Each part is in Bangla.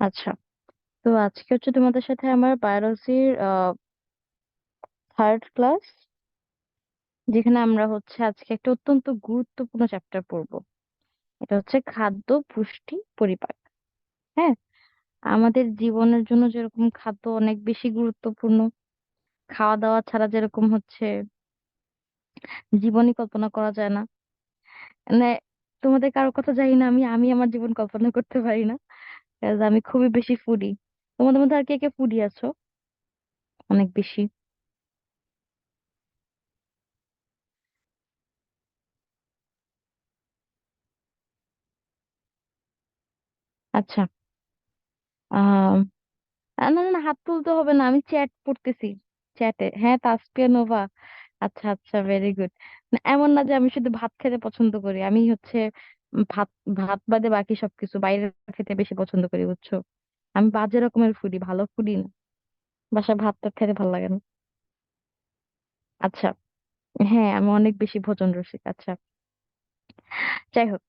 আচ্ছা, তো আজকে হচ্ছে তোমাদের সাথে আমার বায়োলজির থার্ড ক্লাস, যেখানে আমরা হচ্ছে আজকে একটা অত্যন্ত গুরুত্বপূর্ণ চ্যাপ্টার পড়বো। এটা হচ্ছে খাদ্য, পুষ্টি, পরিপাক। হ্যাঁ, আমাদের জীবনের জন্য যেরকম খাদ্য অনেক বেশি গুরুত্বপূর্ণ, খাওয়া দাওয়া ছাড়া যেরকম হচ্ছে জীবনই কল্পনা করা যায় না। মানে তোমাদের কারোর কথা জানি না, আমি আমি আমার জীবন কল্পনা করতে পারি না, কারণ আমি খুবই বেশি ফুডি। তোমাদের মধ্যে আর কে কে ফুডি আছো অনেক বেশি? আচ্ছা। না না না, হাত তুলতে হবে না, আমি চ্যাট পড়তেছি। চ্যাটে, হ্যাঁ, তাসপিয়া নোভা। আচ্ছা আচ্ছা, ভেরি গুড। এমন না যে আমি শুধু ভাত খেতে পছন্দ করি, আমি হচ্ছে ভাত ভাত বাদে বাকি সবকিছু বাইরে খেতে বেশি পছন্দ করি, বুঝছো? আমি বাজে রকমের ফুডি, ভালো ফুডি না। বাসায় ভাত টাত খেতে ভালো লাগে না। আচ্ছা। হ্যাঁ, আমি অনেক বেশি ভোজন রসিক। আচ্ছা, যাই হোক।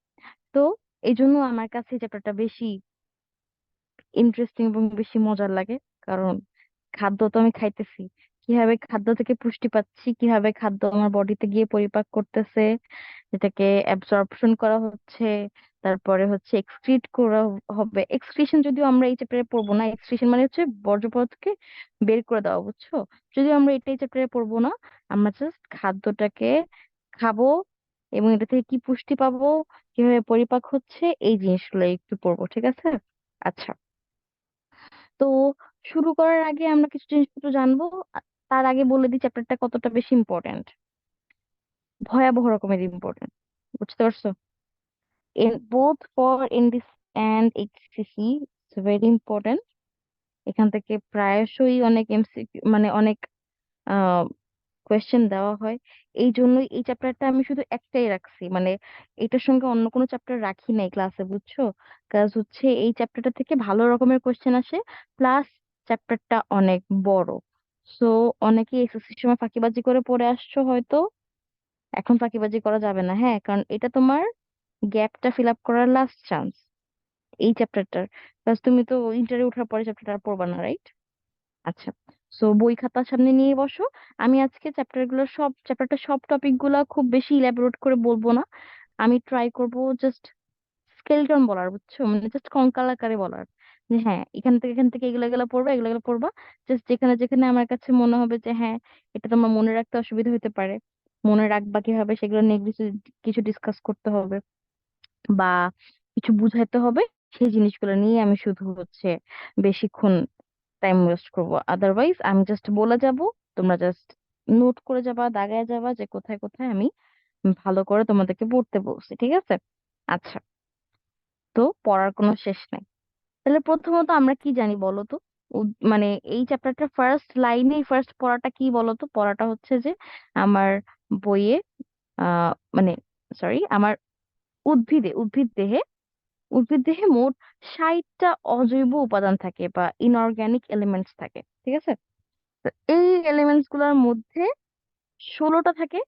তো এই জন্য আমার কাছে এই চ্যাপ্টারটা বেশি ইন্টারেস্টিং এবং বেশি মজার লাগে। কারণ খাদ্য তো আমি খাইতেছি, কিভাবে খাদ্য থেকে পুষ্টি পাচ্ছি, কিভাবে খাদ্য আমার বডিতে গিয়ে পরিপাক করতেছে, যেটাকে অ্যাবজর্পশন করা হচ্ছে, তারপরে হচ্ছে এক্সক্রিট করা হবে। এক্সক্রিশন যদিও আমরা এই চ্যাপ্টারে পড়বো না, এক্সক্রিশন মানে হচ্ছে বর্জ্য পদার্থকে বের করে দেওয়া, বুঝছো? যদিও আমরা এটাই চ্যাপ্টারে পড়বো না, আমরা জাস্ট খাদ্যটাকে খাবো এবং এটা থেকে কি পুষ্টি পাবো, কিভাবে পরিপাক হচ্ছে, এই জিনিসগুলো একটু পড়বো, ঠিক আছে? আচ্ছা। তো শুরু করার আগে আমরা কিছু জিনিসপত্র জানবো। তার আগে বলে দিই চ্যাপ্টারটা কতটা বেশি ইম্পর্ট্যান্ট, ভয়াবহ রকমের ইম্পর্ট্যান্ট, বুঝতে পারছো? Both for NDC and HSC, it's very important. এখান থেকে প্রায়শই অনেক এমসিকিউ, মানে অনেক কোয়েশ্চেন দেওয়া হয়। এই জন্যই এই চ্যাপ্টারটা আমি শুধু একটাই রাখছি, মানে এটার সঙ্গে অন্য কোনো চ্যাপ্টার রাখি নাই ক্লাসে, বুঝছো? কাজ হচ্ছে এই চ্যাপ্টারটা থেকে ভালো রকমের কোয়েশ্চেন আসে, প্লাস চ্যাপ্টারটা অনেক বড়। সো অনেকে এসএসসির সময় ফাঁকিবাজি করে পড়ে আসছো হয়তো, এখন ফাঁকিবাজি করা যাবে না, হ্যাঁ, কারণ এটা তোমার গ্যাপটা ফিল আপ করার লাস্ট চান্স এই চ্যাপ্টারটার। তুমি তো ইন্টারভিউ ওঠার পরে চ্যাপ্টারটা আর পড়বা না, রাইট? আচ্ছা। সো বই খাতা সামনে নিয়ে বসো। আমি আজকে চ্যাপ্টারটা সব টপিক গুলা খুব বেশি ইলাবোরেট করে বলবো না। আমি ট্রাই করব জাস্ট স্কেলটন বলার, বুঝছো? মানে জাস্ট কঙ্কাল আকারে বলার, যে হ্যাঁ, এখান থেকে এগুলো এগুলো পড়বা, এগুলো এগুলো পড়বা। জাস্ট যেখানে যেখানে আমার কাছে মনে হবে যে হ্যাঁ, এটা তোমার মনে রাখতে অসুবিধা হতে পারে, মনে রাখবা কিভাবে, সেগুলো নিয়ে কিছু কিছু ডিসকাস করতে হবে বা কিছু বুঝাইতে হবে, সেই জিনিসগুলো নিয়ে আমি শুধু হচ্ছে বেশিক্ষণ টাইম ওয়েস্ট করবো। আদারওয়াইজ আমি জাস্ট বলে যাব, তোমরা জাস্ট নোট করে যাবা, দাগায় যাবা যে কোথায় কোথায় আমি ভালো করে তোমাদেরকে পড়তে বলছি, ঠিক আছে? আচ্ছা। তো পড়ার কোনো শেষ নাই। তাহলে প্রথমত আমরা কি জানি বলো তো? মানে এই চ্যাপ্টারটা ফার্স্ট লাইনে ফার্স্ট পড়াটা কি বলো তো? পড়াটা হচ্ছে যে আমার বইয়ে, মানে সরি, আমার উদ্ভিদ দেহে মোট 60টা অজৈব উপাদান থাকে বা ইনঅর্গ্যানিক এলিমেন্টস থাকে, ঠিক আছে? তো এই এলিমেন্টস গুলোর মধ্যে 16টা থাকে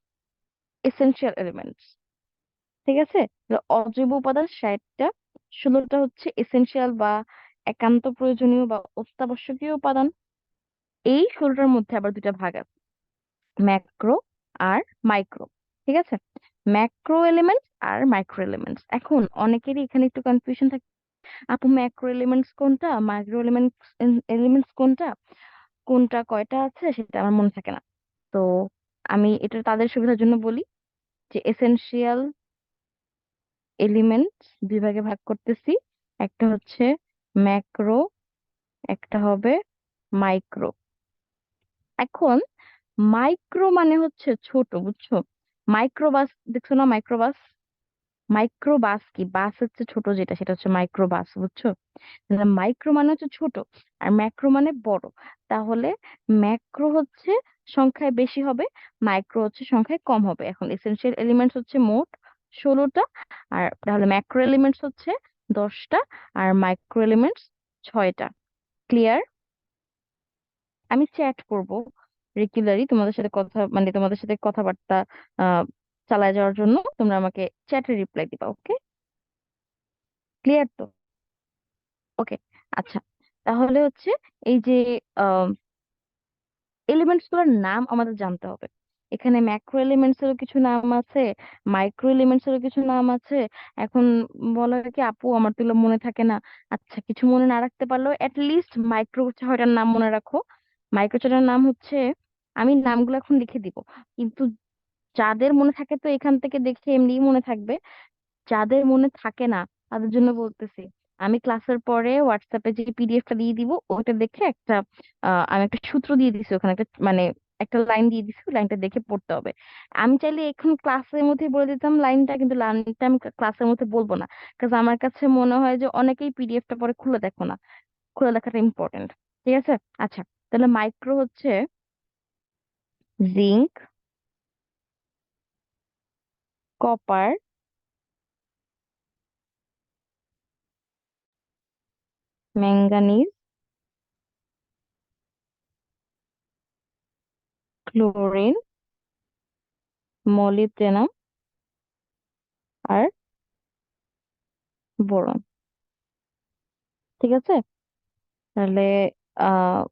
এসেনশিয়াল এলিমেন্টস, ঠিক আছে? তো অজৈব উপাদান 60টা, 16টা হচ্ছে এসেনশিয়াল বা একান্ত প্রয়োজনীয় বা অত্যাবশ্যকীয় উপাদান। এই 16টার মধ্যে আবার দুইটা ভাগ আছে, ম্যাক্রো আর মাইক্রো, ঠিক আছে? ম্যাক্রো এলিমেন্টস আর মাইক্রো এলিমেন্টস। এখন অনেকেরই এখানে একটু কনফিউশন থাকে, আপু ম্যাক্রো এলিমেন্টস কোনটা, মাইক্রো এলিমেন্টস কোনটা, কোনটা কয়টা আছে সেটা আমার মনে থাকে না। তো আমি এটা তাদের সুবিধার জন্য বলি যে এসেনশিয়াল এলিমেন্টস দুই ভাগে ভাগ করতেছি, একটা হচ্ছে ম্যাক্রো, একটা হবে মাইক্রো। এখন মাইক্রো মানে হচ্ছে ছোট, বুঝছো? মাইক্রোবাস দেখছো না? মাইক্রোবাস, মাইক্রোবাস কি, বাস হচ্ছে ছোট যেটা, সেটা হচ্ছে মাইক্রোবাস, বুঝছো? মাইক্রো মানে হচ্ছে ছোট আর ম্যাক্রো মানে বড়। তাহলে ম্যাক্রো হচ্ছে সংখ্যায় বেশি হবে, মাইক্রো হচ্ছে সংখ্যায় কম হবে। এখন এসেনশিয়াল এলিমেন্টস হচ্ছে মোট 16টা, আর তাহলে ম্যাক্রো এলিমেন্টস হচ্ছে 10টা, আর মাইক্রো এলিমেন্টস 6টা। ক্লিয়ার? আমি চ্যাট করব রেগুলারই তোমাদের সাথে কথা, মানে তোমাদের সাথে কথাবার্তা আহ চালায় যাওয়ার জন্য তোমরা আমাকে চ্যাটে রিপ্লাই দিবা, ওকে? ক্লিয়ার তো? ওকে। আচ্ছা, তাহলে হচ্ছে এই যে এলিমেন্টস গুলোর নাম আমাদের জানতে হবে। এখানে ম্যাক্রো এলিমেন্টস এরও কিছু নাম আছে, মাইক্রো এলিমেন্টস এরও কিছু নাম আছে। এখন বলা হয় কি আপু আমার তো এগুলো মনে থাকে না। আচ্ছা, কিছু মনে না রাখতে পারলেও লিস্ট মাইক্রো ছয়টার নাম মনে রাখো। মাইক্রো ছয়টার নাম হচ্ছে, আমি নামগুলো এখন লিখে দিব, কিন্তু যাদের মনে থাকে তো এখান থেকে দেখে এমনিই মনে থাকবে। যাদের মনে থাকে না তাদের জন্য বলতেছি, আমি ক্লাসের পরে হোয়াটসঅ্যাপে যে পিডিএফটা দিয়ে দিব ওটা দেখে একটা আমি একটা সূত্র দিয়ে দিছি ওখানে, একটা মানে একটা লাইন দিয়ে দিছি, ওই লাইনটা দেখে পড়তে হবে। আমি চাইলে এখন ক্লাসের মধ্যে বলে দিতাম লাইনটা, কিন্তু লাইনটা আমি ক্লাসের মধ্যে বলবো না, কারণ আমার কাছে মনে হয় যে অনেকেই পিডিএফটা পরে খুলে দেখো না। খুলে দেখাটা ইম্পর্টেন্ট। ঠিক আছে। আচ্ছা, তাহলে মাইক্রো হচ্ছে zinc, copper, manganese, chlorine, molybdenum আর বোরন। ঠিক আছে। তাহলে আহ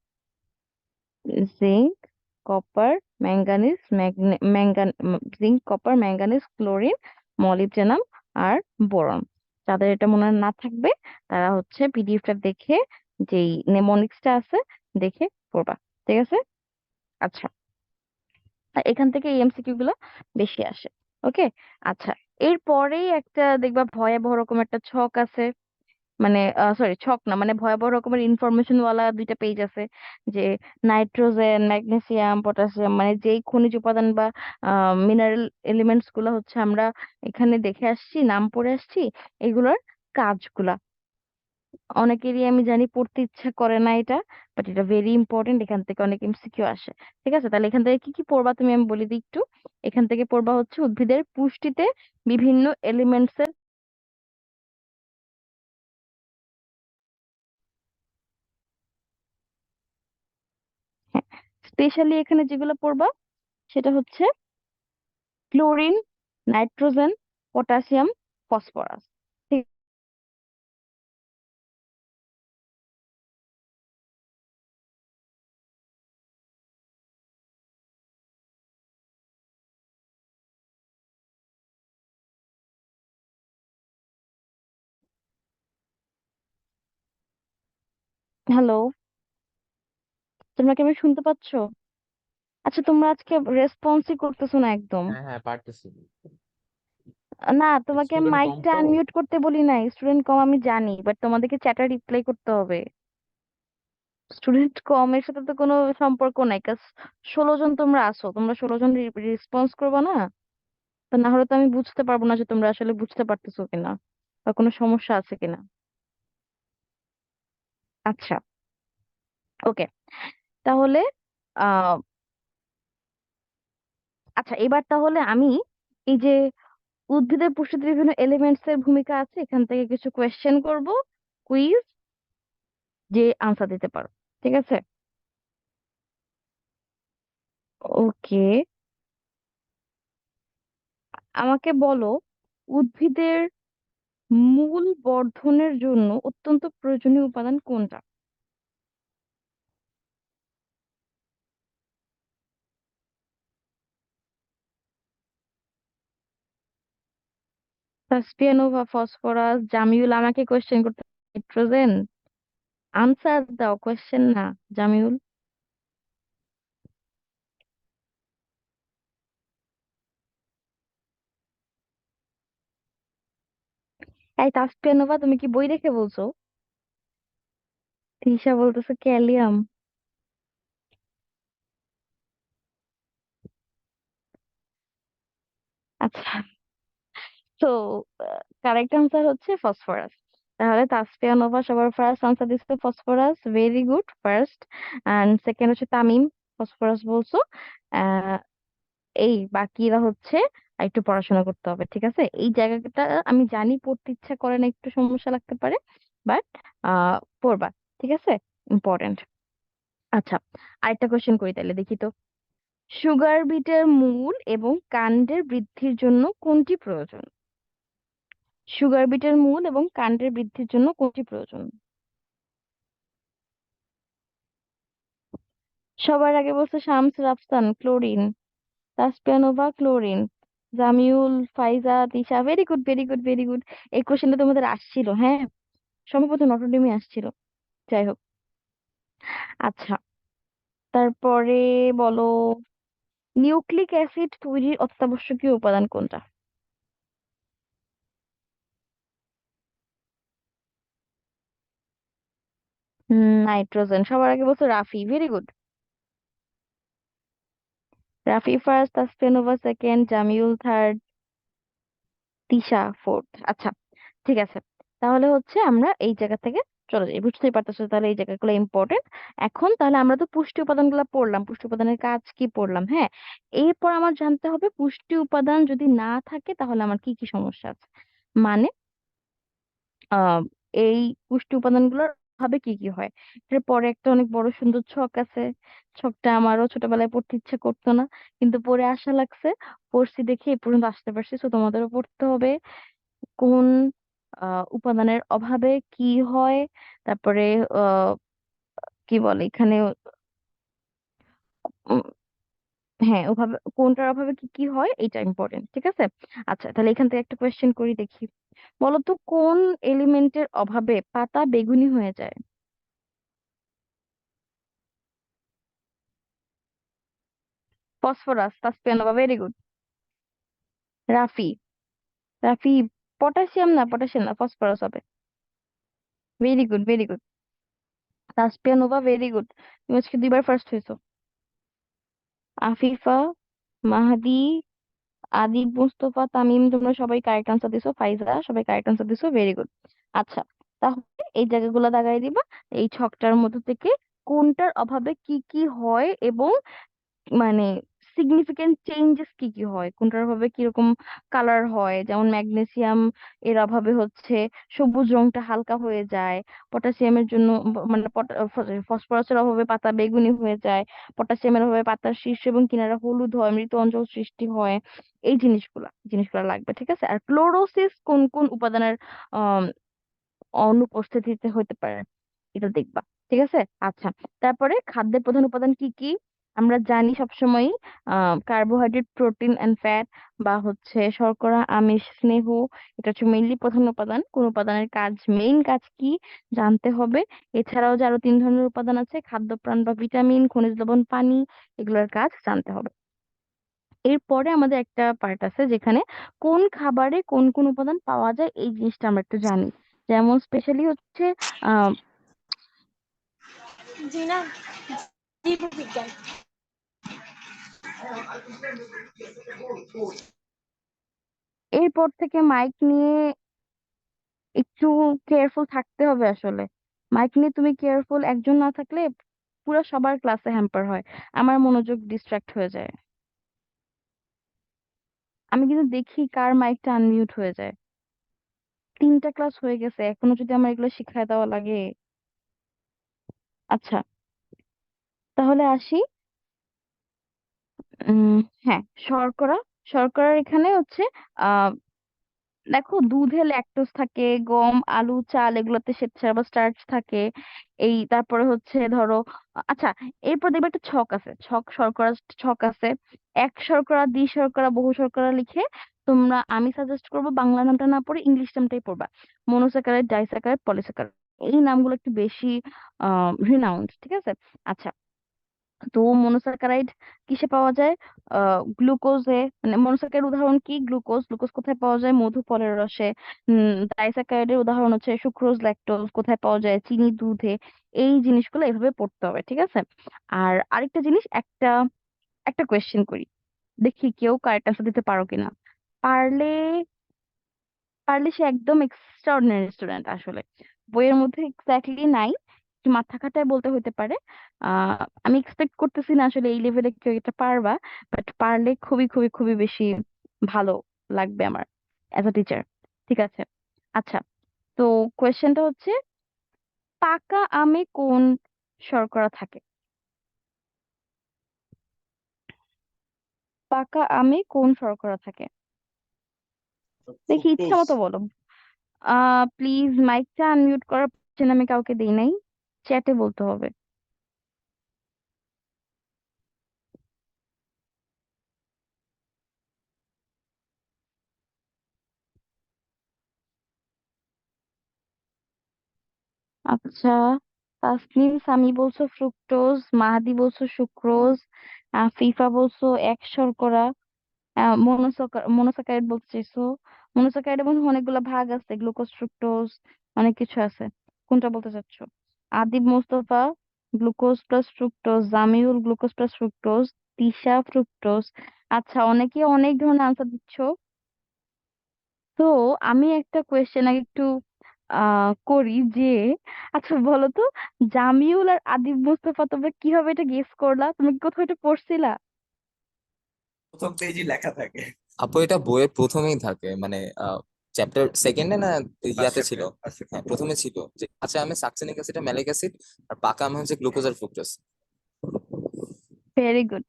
zinc, copper, manganese, zinc, copper, manganese, chlorine, molybdenum আর বোরন। যাদের এটা মনে না থাকবে তারা হচ্ছে পিডিএফটা দেখে, যেই নেমোনিক্সটা আছে দেখে পড়বা। ঠিক আছে। আচ্ছা, আর এখান থেকে এই এমসিকিউ গুলো বেশি আসে। ওকে। আচ্ছা, এরপরেই একটা দেখবা ভয়াবহ রকম একটা ছক আছে, মানে সরি ছক না, মানে ভয়াবহ রকমের ইনফরমেশন ওয়ালা দুইটা পেজ আছে, যে নাইট্রোজেন, ম্যাগনেসিয়াম, পটাশিয়াম, মানে যেই খনিজ উপাদান বা মিনারেল এলিমেন্টস গুলো হচ্ছে আমরা এখানে দেখে আসছি, নাম পড়ে আসছি, এগুলোর কাজগুলা অনেকেরই আমি জানি পড়তে ইচ্ছা করে না এটা, বাট এটা ভেরি ইম্পর্টেন্ট, এখান থেকে অনেক এমসিকিউ আসে। ঠিক আছে, তাহলে এখান থেকে কি কি পড়বা তুমি আমি বলি দিই একটু। এখান থেকে পড়বা হচ্ছে উদ্ভিদের পুষ্টিতে বিভিন্ন এলিমেন্টস এর, হ্যাঁ, স্পেশালি এখানে যেগুলো পড়বা সেটা হচ্ছে ক্লোরিন, নাইট্রোজেন, পটাশিয়াম, ফসফরাস। ঠিক। হ্যালো, তোমরা কি আমি শুনতে পাচ্ছো? আচ্ছা, তোমরা আজকে রেসপন্সই করতেছো না একদম। হ্যাঁ হ্যাঁ, পারতেছি। না, তোমাকে স্টুডেন্ট কম মাইকটা তো। আনমিউট করতে বলি নাই, স্টুডেন্ট কম আমি জানি, বাট তোমাদেরকে চ্যাটে রিপ্লাই করতে হবে। স্টুডেন্ট কমের সাথে তো কোনো সম্পর্ক নাই, কাজ 16 জন তোমরা আসো, তোমরা 16 জন রেসপন্স করবে না? তা না হলে তো আমি বুঝতে পারবো না যে তোমরা আসলে বুঝতে পারতেছো কিনা বা কোনো সমস্যা আছে কিনা। আচ্ছা, ওকে। তাহলে আহ আচ্ছা, এবার তাহলে আমি এই যে উদ্ভিদের পুষ্টিতে বিভিন্ন এলিমেন্টস এর ভূমিকা আছে এখান থেকে কিছু কোয়েশ্চেন করব, কুইজ, যে আনসার দিতে পারো। ঠিক আছে। ওকে, আমাকে বলো, উদ্ভিদের মূল বর্ধনের জন্য অত্যন্ত প্রয়োজনীয় উপাদান কোনটা? সাসপিয়ানো বা ফসফরাস? জামিউল আমাকে কোয়েশ্চেন করতে, নাইট্রোজেন। আনসার দাও, কোয়েশ্চেন না। জামিউল, এই তাসপিয়ানোভা তুমি কি বই দেখে বলছো? তিশা বলতেছে ক্যালিয়াম। আচ্ছা, তো কারেক্ট আনসার হচ্ছে ফসফরাস। তাহলে তাসফিয়া নোভা সবার ফার্স্ট আনসার দিচ্ছে phosphorus, very good, first. And second হচ্ছে তামিম, ফসফরাস বলছো। আহ, এই বাকিরা হচ্ছে একটু পড়াশোনা করতে হবে। ঠিক আছে, এই জায়গাটা আমি জানি পড়তে ইচ্ছা করে না, একটু সমস্যা লাগতে পারে, বাট পড়বা। ঠিক আছে, ইম্পর্টেন্ট। আচ্ছা, আরেকটা কোশ্চেন করি তাহলে, দেখি তো। সুগার বিটের মূল এবং কাণ্ডের বৃদ্ধির জন্য কোনটি প্রয়োজন? সুগার বিটের মূল এবং কাণ্ডের বৃদ্ধির জন্য কোনটি প্রয়োজন? সবার আগে বলছে শামস রাফসান ক্লোরিন, তাসপিয়ানোভা ক্লোরিন, জামিউল, ফাইজা, Tisha. Very good, very good, very good. এই কোশ্চেনটা তোমাদের আসছিল, হ্যাঁ, সম্ভবত নটরডেমে আসছিল। যাই হোক, আচ্ছা, তারপরে বলো, নিউক্লিক অ্যাসিড তৈরির অত্যাবশ্যকীয় উপাদান কোনটা? নাইট্রোজেন। সবার আগে বলছো Rafi, very good. Rafi first, Tasfia Nova second, Jamiul third, Tisha fourth. আচ্ছা, ঠিক আছে। তাহলে হচ্ছে আমরা এই জায়গা থেকে চলে যাই, বুঝতেই পারতেছো তাহলে এই জায়গাগুলো ইম্পর্টেন্ট। এখন তাহলে আমরা তো পুষ্টি উপাদানগুলো পড়লাম, পুষ্টি উপাদানের কাজ কি পড়লাম, হ্যাঁ। এরপর আমার জানতে হবে পুষ্টি উপাদান যদি না থাকে তাহলে আমার কি কি সমস্যা আছে। মানে আহ এই পুষ্টি উপাদানগুলোর ভাবে কি কি হয়। এর পরে একটা অনেক বড় সুন্দর ছক আছে। ছকটা আমারও ছোটবেলায় পড়তে ইচ্ছে করতো না, কিন্তু পড়ে আশা লাগছে। পড়ছি দেখে এই পর্যন্ত আসতে পারছি, তো তোমাদেরও পড়তে হবে। কোন উপাদানের অভাবে কি হয়, তারপরে আহ কি বলে এখানে, উম, হ্যাঁ, ওভাবে কোনটার অভাবে কি কি হয় এটা ইম্পর্টেন্ট, ঠিক আছে। আচ্ছা, তাহলে এখান থেকে একটা কোয়েশ্চেন করি দেখি। বলো তো কোন এলিমেন্টের অভাবে পাতা বেগুনি হয়ে যায়? Phosphorus, Tasfia Nova, very good. Rafi, Rafi, potassium না, পটাশিয়াম না, ফসফরাস হবে। Very good, very good. Tasfia Nova, very good. তুমি আজকে দুইবার ফার্স্ট হয়েছো। আফিফা, মাহাদি, আদিব, মুস্তফা, তামিম, তোমরা সবাই কারেক্ট আনসার দিছো। ফাইজা, সবাই কারেক্ট আনসার দিছো, ভেরি গুড। আচ্ছা, তাহলে এই জায়গাগুলো দাগাই দিবা। এই ছকটার মধ্যে থেকে কোনটার অভাবে কি কি হয় এবং মানে সিগনিফিকেন্ট চেঞ্জেস কি কি হয়, কোনটার অভাবে কিরকম কালার হয়। যেমন ম্যাগনেসিয়াম এর অভাবে হচ্ছে সবুজ রংটা হালকা হয়ে যায়। পটাশিয়ামের জন্য মানে ফসফরাসের অভাবে পাতা বেগুনি হয়ে যায়। পটাশিয়ামের অভাবে পাতার শীর্ষ এবং কিনারা হলুদ হয়, মৃত অঞ্চল সৃষ্টি হয়। এই জিনিসগুলা লাগবে, ঠিক আছে। আর ক্লোরোসিস কোন কোন উপাদানের আহ অনুপস্থিতিতে হতে পারে, এটা দেখবা, ঠিক আছে। আচ্ছা, তারপরে খাদ্যের প্রধান উপাদান কি কি। আমরা জানি সবসময় কার্বোহাইড্রেট, প্রোটিন এন্ড ফ্যাট, বা হচ্ছে শর্করা, আমিষ, স্নেহ, এটা হচ্ছে মেইনলি প্রধান উপাদান। কোন উপাদানের কাজ, মেইন কাজ কি জানতে হবে। এছাড়াও যে আরো তিন ধরনের উপাদান আছে, খাদ্যপ্রাণ বা ভিটামিন, খনিজ লবণ, পানি, এগুলোর কাজ জানতে হবে। এরপরে আমাদের একটা পার্ট আছে যেখানে কোন খাবারে কোন কোন উপাদান পাওয়া যায় এই জিনিসটা আমরা একটু জানি। যেমন স্পেশালি হচ্ছে আহ জি না, জীববিজ্ঞান। এরপর থেকে মাইক নিয়ে একটু কেয়ারফুল থাকতে হবে আসলে। মাইক নিয়ে তুমি কেয়ারফুল একজন না থাকলে পুরো সবার ক্লাসে হ্যাম্পার হয়, আমার মনোযোগ ডিস্ট্রাক্ট হয়ে যায়। আমি কিন্তু দেখি কার মাইকটা আনমিউট হয়ে যায়। তিনটা ক্লাস হয়ে গেছে, এখনো যদি আমার এগুলো শিখায় দেওয়া লাগে। আচ্ছা, তাহলে আসি। উম হ্যাঁ, শর্করা। শর্করার এখানে হচ্ছে আহ দেখো, দুধে ল্যাকটোজ থাকে, গম, আলু, চাল এগুলোতে শ্বেতসার বা স্টার্চ থাকে। এই তারপরে হচ্ছে ধরো, আচ্ছা, এরপর দেখবে একটা ছক আছে, ছক শর্করা ছক আছে। এক শর্করা, দ্বি শর্করা, বহু শর্করা লিখে তোমরা, আমি সাজেস্ট করবো বাংলা নামটা না পড়ে ইংলিশ নামটাই পড়বা। মনোস্যাকারাইড, ডাইস্যাকারাইড, পলিস্যাকারাইড, এই নামগুলো একটু বেশি রিনাউন্ড, ঠিক আছে। আচ্ছা, তো মনোস্যাকারাইড কিসে পাওয়া যায়? গ্লুকোজে। মানে মনোস্যাকারাইড উদাহরণ কি? গ্লুকোজ। গ্লুকোজ কোথায় পাওয়া যায়? মধু, ফলের রসে। ডাইস্যাকারাইডের উদাহরণ হচ্ছে সুক্রোজ, ল্যাকটোজ। কোথায় পাওয়া যায়? চিনি, দুধে। এই জিনিসগুলো এভাবে পড়তে হবে, ঠিক আছে। আর আরেকটা জিনিস, একটা একটা কোয়েশ্চেন করি, দেখি কেউ কারেক্ট আনসার দিতে পারো কিনা। পারলে, পারলে সে একদম এক্সট্রাঅর্ডিনারি স্টুডেন্ট আসলে। বইয়ের মধ্যে এক্স্যাক্টলি নাই, একটু মাথা খাটায় বলতে হতে পারে। আমি এক্সপেক্ট করতেছি না আসলে এই লেভেলে কেউ এটা পারবা, বাট পারলে খুবই খুবই খুবই বেশি ভালো লাগবে আমার অ্যাজ আ টিচার, ঠিক আছে। আচ্ছা, তো কোয়েশ্চেনটা হচ্ছে, পাকা আমে কোন শর্করা থাকে? পাকা আমে কোন শর্করা থাকে? দেখি, ইচ্ছা ফ্রুকটোজ। মতো বলো। প্লিজ মাইকটা আনমিউট করার permission আমি কাউকে দেই নাই, চ্যাটে বলতে হবে। আচ্ছা, তাসনিম সামি বলছো ফ্রুক্টোজ, মাহাদি বলছো সুক্রোজ, ফিফা বলছো এক শর্করা, মনোসাকারাইড বলতে চাইছো। মনোসাকারাইডের মধ্যে অনেকগুলো ভাগ আছে, গ্লুকোজ, ফ্রুক্টোজ, অনেক কিছু আছে। কোনটা বলতে চাচ্ছো? Adib Mostafa glucose plus fructose, Jamiul glucose plus fructose, Tisha fructose. আচ্ছা, অনেকে অনেক ধরনের আনসার দিচ্ছ। তো আমি একটা কোয়েশ্চেন আগে একটু করি যে, আচ্ছা বলো তো, জামিউল আর আদিব মোস্তফা তোমরা কিভাবে এটা গেস করলা? তুমি কি কোথাও এটা পড়ছিলা? প্রথম পেজই লেখা থাকে। আপু এটা বইয়ের প্রথমেই থাকে, মানে চ্যাপ্টার সেকেন্ডে না ইয়াতে ছিল। হ্যাঁ, প্রথমে ছিল যে কাঁচা আমে সাকসিনিক অ্যাসিড আর ম্যালিক অ্যাসিড, আর পাকা আমে হচ্ছে গ্লুকোজ আর ফ্রুক্টোজ। Very good.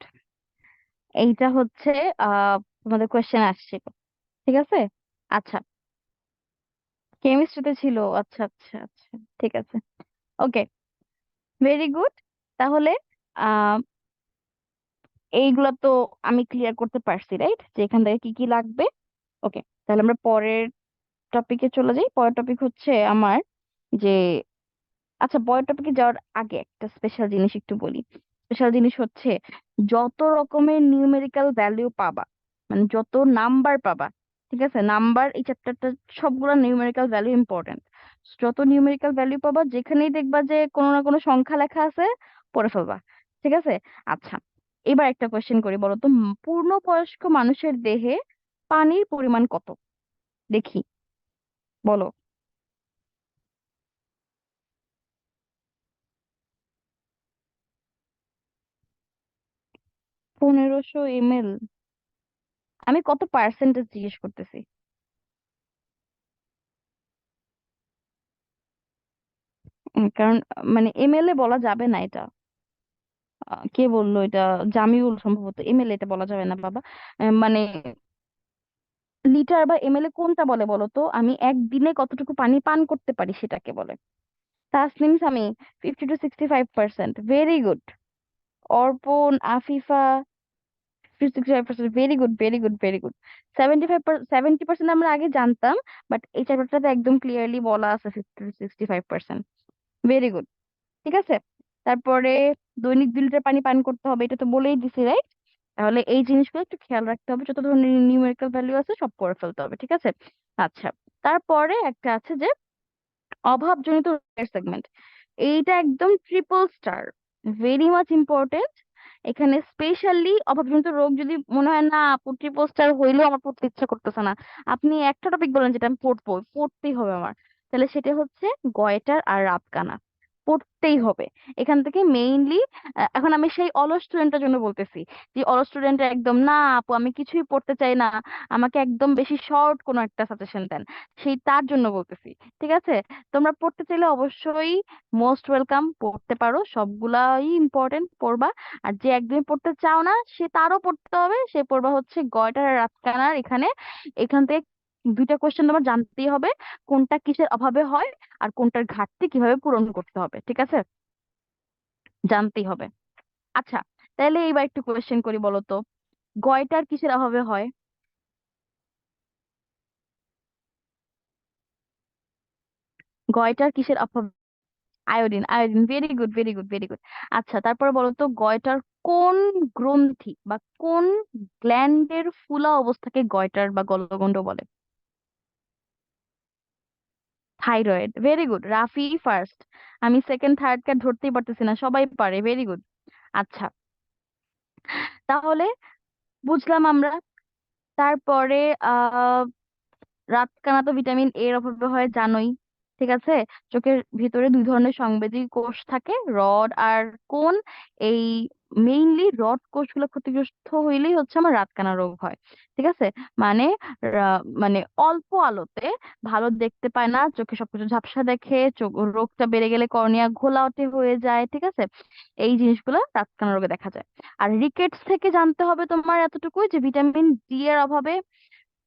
এইটা হচ্ছে তোমাদের কোয়েশ্চেন আসছিল, ঠিক আছে। আচ্ছা, কেমিস্ট্রিতে ছিল, আচ্ছা আচ্ছা আচ্ছা, ঠিক আছে, ওকে, ভেরি গুড। তাহলে আহ এইগুলা তো আমি ক্লিয়ার করতে পারছি, রাইট, যে এখান থেকে কি কি লাগবে। ওকে, তাহলে আমরা পরের টপিকে চলে যাই। পরের টপিক হচ্ছে আমার যে, আচ্ছা, পরের টপিকে যাওয়ার আগে একটা স্পেশাল জিনিস একটু বলি। স্পেশাল জিনিস হচ্ছে, যত রকমের নিউমেরিক্যাল ভ্যালু পাবা, মানে যত নাম্বার পাবা, ঠিক আছে, নাম্বার এই চ্যাপ্টারটা সবগুলো নিউমেরিক্যাল ভ্যালু ইম্পর্টেন্ট। যত নিউমেরিক্যাল ভ্যালু পাবা, যেখানেই দেখবা যে কোনো না কোনো সংখ্যা লেখা আছে, পড়ে ফেলবা, ঠিক আছে। আচ্ছা, এবার একটা কোয়েশ্চেন করি, বলো তো, পূর্ণবয়স্ক মানুষের দেহে পানির পরিমাণ কত? দেখি, বলো। 1500 ml? আমি কত পার্সেন্টেজ জিজ্ঞেস করতেছি। কারণ মানে এমএল এ বলা যাবে না এটা। কে বললো এটা? জামিউল সম্ভবত। এমএল এটা বলা যাবে না বাবা। মানে লিটার বা এমএল এ কোনটা বলে বলো তো? আমি একদিনে কতটুকু পানি পান করতে পারি সেটাকে বলে। Tasnim Sami 50 to 65%, very good. Arpan, Afifa 65%, very good very good very good. 70% আমরা আগে জানতাম, বাট এই চ্যাপ্টারটাতে একদম ক্লিয়ারলি বলা আছে 50 to 65%। ভেরি গুড, ঠিক আছে। তারপরে দৈনিক 2 লিটার পানি পান করতে হবে, এটা তো বলেই দিছি, রাইট। তাহলে এই জিনিসগুলো একটু খেয়াল রাখতে হবে, যত ধরনের নিউমেরিক্যাল ভ্যালু আছে সব পড়ে ফেলতে হবে, ঠিক আছে। আচ্ছা, তারপরে একটা আছে যে অভাবজনিত রোগের সেগমেন্ট। এইটা একদম triple star, very much important. এখানে স্পেশালি অভাবজনিত রোগ যদি মনে হয় না আপু ট্রিপল স্টার হইলেও আমার পড়তে ইচ্ছা করতেছে না, আপনি একটা টপিক বলেন যেটা আমি পড়বো, পড়তেই হবে আমার, তাহলে সেটা হচ্ছে গয়টার আর রাতকানা, পড়তেই হবে। এখান থেকে মেইনলি, এখন আমি সেই অলস স্টুডেন্টের জন্য বলতেছি, যে অলস স্টুডেন্ট একদম না আপু আমি কিছুই পড়তে চাই না, আমাকে একদম বেশি শর্ট কোনো একটা সাজেশন দেন, সেই তার জন্য বলতেছি, ঠিক আছে। তোমরা পড়তে চাইলে অবশ্যই মোস্ট ওয়েলকাম, পড়তে পারো, সবগুলাই ইম্পর্টেন্ট পড়বা। আর যে একদমই পড়তে চাও না, সে তারও পড়তে হবে, সে পড়বা হচ্ছে গয়টার আর রাতকানার। এখানে এখান থেকে দুইটা কোয়েশ্চেন তোমার জানতেই হবে, কোনটা কিসের অভাবে হয় আর কোনটার ঘাটতি কিভাবে পূরণ করতে হবে, ঠিক আছে, জানতেই হবে। আচ্ছা, তাহলে এইবার একটু কোয়েশ্চেন করি, বলো তো, গয়টার কিসের অভাবে হয়? গয়টার কিসের অভাবে? Iodine, iodine, very good very good very good. আচ্ছা, তারপর বলো তো, গয়টার কোন গ্রন্থি বা কোন গ্ল্যান্ডের ফুলা অবস্থাকে গয়টার বা গলগণ্ড বলে? Thyroid, very good. Rafi first, আমি সেকেন্ড থার্ড কে ধরতেই পারতেছি না, সবাই পারে, ভেরি গুড। আচ্ছা, তাহলে বুঝলাম আমরা। তারপরে আহ রাতকানা তো ভিটামিন এর অভাবে হয় জানোই, ঠিক আছে। চোখের ভিতরে দুই ধরনের সংবেদী কোষ থাকে, রড আর কোন। এই মেইনলি রড কোষগুলো ক্ষতিগ্রস্ত হইলেই হচ্ছে আমার রাতকানা রোগ হয়, ঠিক আছে। মানে মানে অল্প আলোতে ভালো দেখতে পায় না, চোখে সবকিছু ঝাপসা দেখে, চোখ রোগটা বেড়ে গেলে কর্নিয়া ঘোলাটে হয়ে যায়, ঠিক আছে। এই জিনিসগুলো রাতকানা রোগে দেখা যায়। আর রিকেটস থেকে জানতে হবে তোমার এতটুকুই, যে ভিটামিন ডি এর অভাবে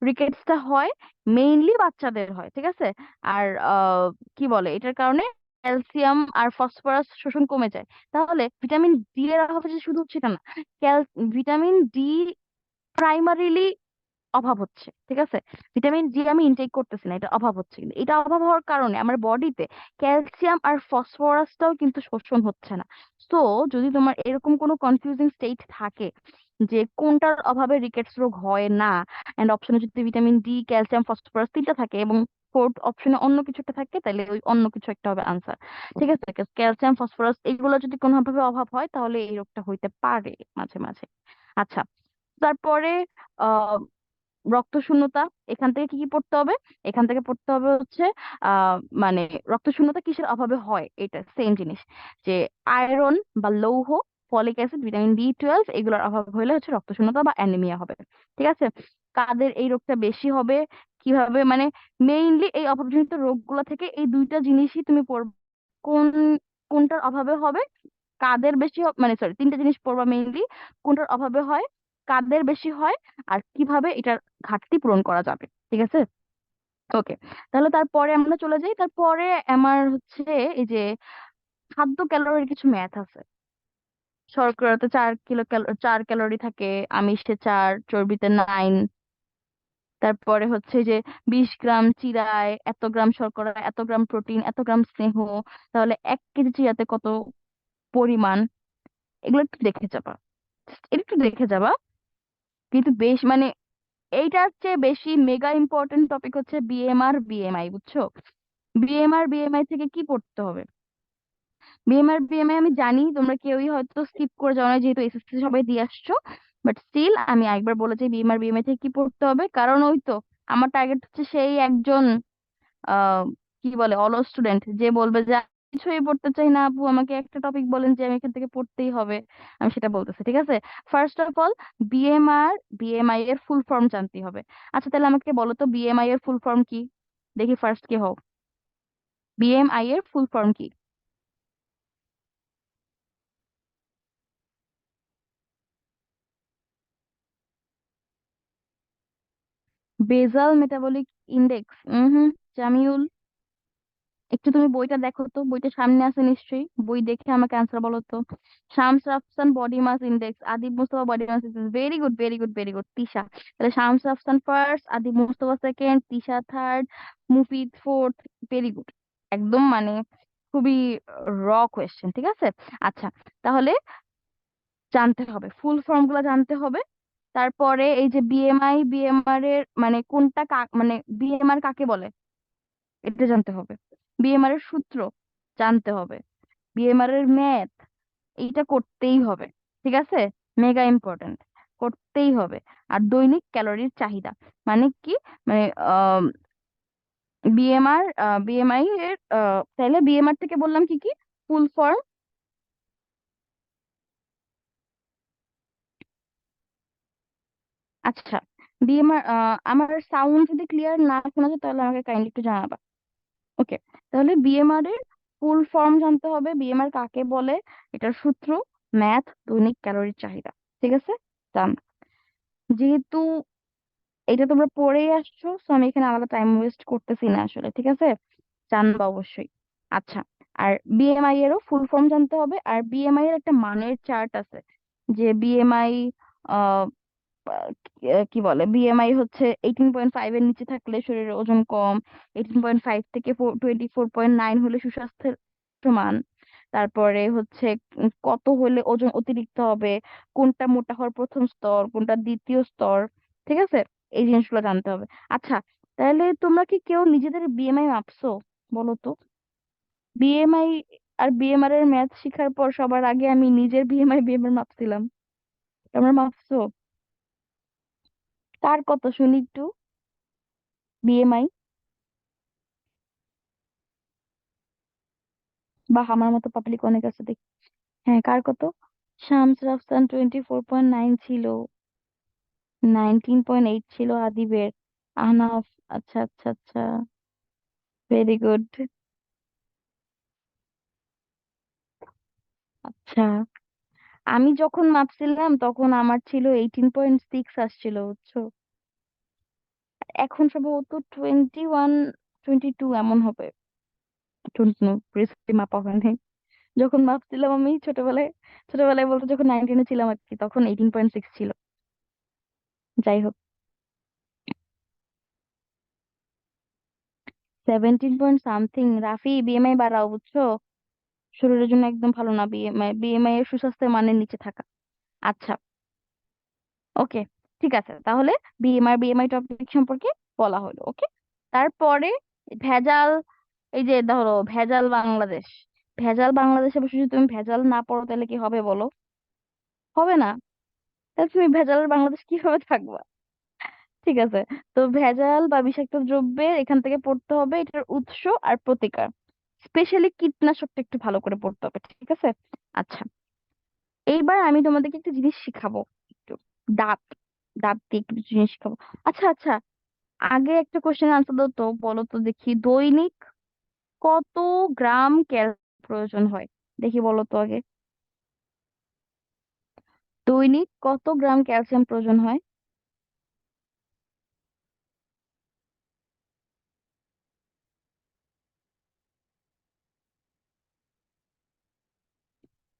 রিকেটসটা হয়, মেইনলি বাচ্চাদের হয়, ঠিক আছে। আর কি বলে এটার কারণে ক্যালসিয়াম আর ফসফরাস শোষণ কমে যায়। তাহলে ভিটামিন ডি এর অভাবে যে শুধু সেটা না, ক্যাল ভিটামিন ডি প্রাইমারিলি অভাব হচ্ছে, ঠিক আছে? ভিটামিন ডি আমি ইনটেক করতেছি না, এটা অভাব হচ্ছে। কিন্তু এটা অভাব হওয়ার কারণে আমার বডিতে ক্যালসিয়াম আর ফসফরাসটাও কিন্তু শোষণ হচ্ছে না। তো যদি তোমার এরকম কোনো কনফিউজিং স্টেট থাকে যে কোনটার অভাবে রিকেটস রোগ হয় না, এন্ড অপশনে যদি ভিটামিন ডি, ক্যালসিয়াম, ফসফরাস তিনটা থাকে এবং ফোর্থ অপশনে অন্য কিছু একটা থাকে, তাহলে ওই অন্য কিছু একটা হবে আনসার। ঠিক আছে? ক্যালসিয়াম, ফসফরাস এগুলো যদি কোনোভাবে অভাব হয় তাহলে এই রোগটা হইতে পারে মাঝে মাঝে। আচ্ছা, তারপরে আহ রক্ত শূন্যতা, এখান থেকে কি কি পড়তে হবে? এখান থেকে পড়তে হবে হচ্ছে আহ মানে রক্ত শূন্যতা কিসের অভাবে হয়, এটা সেম জিনিস, যে আয়রন বা লৌহ, ফলিক অ্যাসিড, ভিটামিন বি 12 এগুলোর অভাব হলে হচ্ছে রক্ত শূন্যতা বা অ্যানিমিয়া হবে। ঠিক আছে? কাদের এই রোগটা বেশি হবে, কিভাবে, মানে মেইনলি এই অভাবজনিত রোগগুলো থেকে এই দুইটা জিনিসই তুমি পড়বে। কোন কোনটার অভাবে হবে, কাদের বেশি মানে সরি, তিনটা জিনিস পড়বা মেইনলি, কোনটার অভাবে হয়, কাদের বেশি হয়, আর কিভাবে এটার ঘাটতি পূরণ করা যাবে। ঠিক আছে? ওকে, তাহলে তারপরে আমরা চলে যাই। তারপরে আমার হচ্ছে এই যে খাদ্য ক্যালোরির কিছু ম্যাথ আছে। শর্করাতে 4 ক্যালোরি থাকে, আমিষে 4, চর্বিতে 9। তারপরে হচ্ছে যে 20 গ্রাম চিড়ায় এত গ্রাম শর্করা, এত গ্রাম প্রোটিন, এত গ্রাম স্নেহ, তাহলে 1 কেজি চিড়াতে কত পরিমাণ, এগুলো একটু দেখে যাবা, এটা একটু দেখে যাবা। কিন্তু বেশ মানে এইটার চেয়ে বেশি মেগা ইম্পর্টেন্ট টপিক হচ্ছে বিএমআর বিএমআই, বুঝছো? বিএমআর বিএমআই থেকে কি পড়তে হবে? বিএমআর বিএমআই আমি জানি তোমরা কেউই হয়তো স্কিপ করে যাও না, যেহেতু এসএসসি সবাই দিয়ে আসছো, বাট স্টিল আমি একবার বলেছি বিএমআর বিএমআই থেকে কি পড়তে হবে, কারণ ওই তো আমার টার্গেট হচ্ছে সেই একজন আহ কি বলে অলস স্টুডেন্ট যে বলবে যে "আমি কিছুই পড়তে চাই না আপু, আমাকে একটা টপিক বলেন যে আমি এখান থেকে পড়তেই হবে"। আমি সেটা বলতেছি, ঠিক আছে? First of all, BMR BMI এর ফুল ফর্ম জানতে হবে। আচ্ছা, তাহলে আমাকে বলো তো বিএমআই এর ফুল ফর্ম কি? দেখি ফার্স্ট কি হও, বিএমআই এর ফুল ফর্ম কি? বেজাল মেটাবলিক ইন্ডেক্স। হুম, জামিউল, একটু তুমি বইটা দেখো তো, বইটা সামনে আছে নিশ্চয়ই, বই দেখে আমাকে অ্যান্সার বলো তো। Shams Rafsan body mass index, Adib Mustafa body mass index, very good very good very good, Tisha. তাহলে Shams Rafsan first, Adib Mustafa second, Tisha third, Mufid fourth. Very good, একদম মানে খুবই র কোয়েশ্চেন, ঠিক আছে? আচ্ছা, তাহলে জানতে হবে, ফুল ফর্ম গুলা জানতে হবে। তারপরে এই যে বিএমআই বিএমআর এর মানে কোনটা মানে বিএমআর কাকে বলে এটা জানতে হবে। বিএমআর এর সূত্র জানতে হবে। বিএমআর এর ম্যাথ, এইটা করতেই হবে। ঠিক আছে? মেগা ইম্পর্টেন্ট, করতেই হবে। আর দৈনিক ক্যালোরির চাহিদা মানে কি, মানে বিএমআর বিএমআই এর তাহলে বিএমআর থেকে বললাম কি কি ফুল ফর্ম। আচ্ছা, বিএমআর, আমার সাউন্ড যদি ক্লিয়ার না শোনা যায় তাহলে আমাকে কাইন্ডলি একটু জানাবা। ওকে, তাহলে বিএমআর এর ফুল ফর্ম জানতে হবে, বিএমআর কাকে বলে, এটার সূত্র, ম্যাথ, দৈনিক ক্যালোরির চাহিদা। ঠিক আছে? জান, যেহেতু এটা তোমরা পড়েই আসছো, তো আমি এখানে আলাদা টাইম ওয়েস্ট করতেছি না আসলে, ঠিক আছে? জানবা অবশ্যই। আচ্ছা, আর বিএমআই এরও ফুল ফর্ম জানতে হবে, আর বিএমআই এর একটা মানের চার্ট আছে, যে বিএমআই কি বলে, বিএমআই হচ্ছে 18.5 এর নিচে থাকলে শরীরের ওজন কম, 18.5 থেকে 24.9 হলে সুস্বাস্থ্যের সমান। তারপরে হচ্ছে কত হলে ওজন অতিরিক্ত হবে, কোনটা মোটা হওয়ার প্রথম স্তর, কোনটা দ্বিতীয় স্তর। ঠিক আছে? এই জিনিসগুলো জানতে হবে। আচ্ছা, তাহলে তোমরা কি কেউ নিজেদের বিএমআই মাপছো? বলো তো। বিএমআই আর বিএমআর এর ম্যাথ শেখার পর সবার আগে আমি নিজের বিএমআই মাপছিলাম। তোমরা মাপছো? কার কত শুনি একটু, বিএমআই? বা আমার মতো পাবলিক অনেক আছে দেখি। হ্যাঁ, কার কত? শামস রাফসান 24.9 ছিল, 19.8 ছিল আদিবের, আহনাফ। আচ্ছা আচ্ছা আচ্ছা, ভেরি গুড। আচ্ছা, আমি যখন মাপছিলাম তখন আমার ছিল 18.6 আসছিল, বুঝছো? এখন সম্ভবত 21, 22 এমন হবে। ডোন্ট নো, প্রিসিপলি মাপা হয়নি। যখন মাপছিলাম আমি ছোটবেলায়, ছোটবেলায় বলতে যখন 19-এ ছিলাম আর কি, তখন 18.6 ছিল। যাই হোক, 17 পয়েন্ট সামথিং। রাফি, বিএমআই বাড়াও বুঝছো, শরীরের জন্য একদম ভালো না বিএমআই। বিএমআই এর সুস্বাস্থ্যের মানের নিচে থাকা। আচ্ছা, ওকে, ঠিক আছে তাহলে। বিএমআই টপিক সম্পর্কে বলা হলো, ওকে। তারপরে ভেজাল, এই যে ধরো ভেজাল বাংলাদেশ। ভেজাল বাংলাদেশে বসে যদি তুমি ভেজাল না পড়ো তাহলে কি হবে বলো? হবে না। তাহলে তুমি ভেজালের বাংলাদেশ কিভাবে থাকবা? ঠিক আছে, তো ভেজাল বা বিষাক্ত দ্রব্যের এখান থেকে পড়তে হবে এটার উৎস আর প্রতিকার। স্পেশালি কীটনাশকটা একটু ভালো করে পড়তে হবে, ঠিক আছে? আচ্ছা, এইবার আমি তোমাদেরকে একটা জিনিস শিখাবো, একটু দাঁত, দাঁত দিয়ে একটু জিনিস শিখাবো। আচ্ছা আচ্ছা, আগে একটা কোশ্চেন আনসার দাও তো, বলো তো দেখি, দৈনিক কত গ্রাম ক্যালসিয়াম প্রয়োজন হয়? দেখি বলো তো আগে, দৈনিক কত গ্রাম ক্যালসিয়াম প্রয়োজন হয়?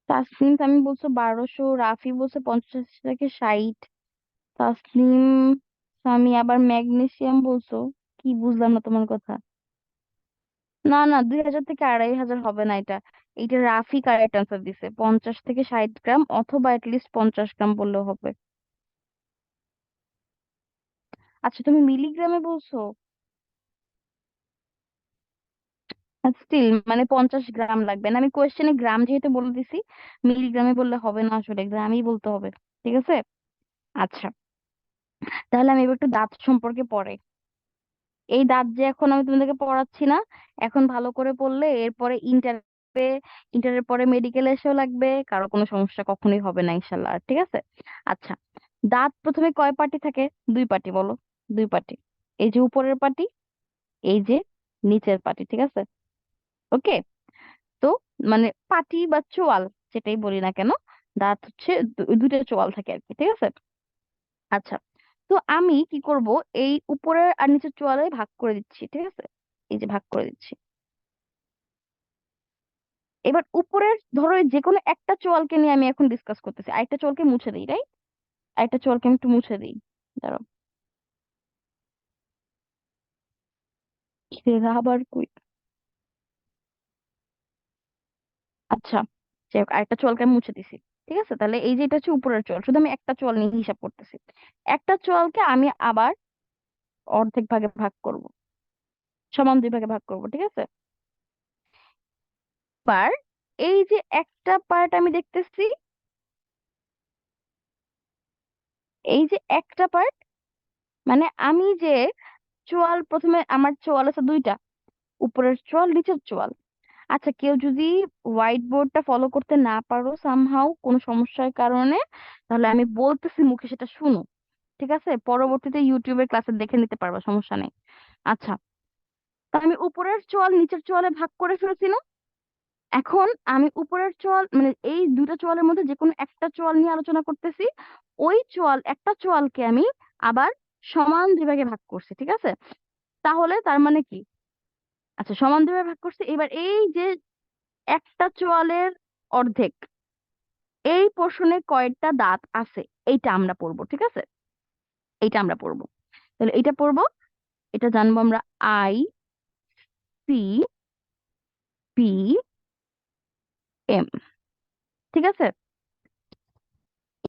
তাসনিম আমি বলছো 1200, রাফি বলছে 50 থেকে 60, তাসনিম সামি আবার ম্যাগনেসিয়াম বলছো। কি বুঝলাম না তোমার কথা। না না, 2000 থেকে 2500 হবে না এটা। এটা রাফি কারেক্ট আনসার দিছে, 50 থেকে 60 গ্রাম অথবা লিস্ট 50 গ্রাম বললেও হবে। আচ্ছা, তুমি মিলিগ্রামে বলছো? স্টিল মানে 50 গ্রাম লাগবে না, আমি কোয়েশ্চেনে গ্রাম যেহেতু বলে দিছি, মিলিগ্রামে বললে হবে না, আসলে গ্রামই বলতে হবে। ঠিক আছে, আচ্ছা, তাহলে আমি এবার একটু দাঁত সম্পর্কে পড়ে। এই দাঁত যে এখন আমি তোমাদেরকে পড়াচ্ছি না, এখন ভালো করে পড়লে এরপরে ইন্টারের পরে মেডিকেল এসেও লাগবে, কারো কোনো সমস্যা কখনোই হবে না ইনশাল্লাহ। আর ঠিক আছে, আচ্ছা, দাঁত প্রথমে কয় পাটি থাকে? 2 পাটি, বলো। 2 পাটি, এই যে উপরের পাটি, এই যে নিচের পাটি, ঠিক আছে? ওকে, তো মানে পাটি বা চোয়াল যেটাই বলি না কেন, দাঁত হচ্ছে দুইটা চোয়াল থাকে আর কি, ঠিক আছে? আচ্ছা, তো আমি কি করব, এই উপরের আর নিচের চোয়ালে ভাগ করে দিচ্ছি, ঠিক আছে? এই যে ভাগ করে দিচ্ছি। এবার উপরের ধরো এই যে কোনো একটা চোয়ালকে নিয়ে আমি এখন ডিসকাস করতেছি, আরেকটা চোয়ালকে মুছে দিই, রাইট? আরেকটা চোয়ালকে আমি একটু মুছে দিই, দাঁড়াও। সেরা আবার কই? আচ্ছা, যাই হোক, আরেকটা চোয়ালকে আমি মুছে দিছি। ঠিক আছে, তাহলে এই যে এটা হচ্ছে উপরের চোয়াল, শুধু আমি একটা চোয়াল নিয়ে হিসাব করতেছি। একটা চোয়ালকে আমি আবার অর্ধেক ভাগে ভাগ করব, সমান 2 ভাগে ভাগ করব, ঠিক আছে? এবার এই যে একটা পার্ট আমি দেখতেছি, এই যে একটা পার্ট, মানে আমি যে চোয়াল, প্রথমে আমার চোয়াল আছে 2টা, উপরের চোয়াল নিচের চোয়াল। আচ্ছা, কেউ যদি হোয়াইট বোর্ডটা ফলো করতে না পারো সামহাও কোনো সমস্যার কারণে, তাহলে আমি বলতেছি মুখে সেটা শুনো, ঠিক আছে? পরবর্তীতে ইউটিউবের ক্লাসে দেখে নিতে পারবা, সমস্যা নেই। আচ্ছা, তা আমি উপরের চোয়াল নিচের চোয়ালে ভাগ করে ফেলছি না? এখন আমি উপরের চোয়াল মানে এই 2টা চোয়ালের মধ্যে যে কোনো একটা চোয়াল নিয়ে আলোচনা করতেছি। ওই চোয়াল, একটা চোয়ালকে আমি আবার সমান 2 ভাগে ভাগ করছি, ঠিক আছে? তাহলে তার মানে কি? আচ্ছা, সমান 2 ভাগে ভাগ করছি, এবার এই যে একটা চোয়ালের অর্ধেক, এই পোর্শনে কয়টা দাঁত আছে, এইটা আমরা পড়বো, ঠিক আছে? এইটা আমরা পড়বো, তাহলে এইটা পড়বো, এটা জানবো আমরা। ICPM, ঠিক আছে?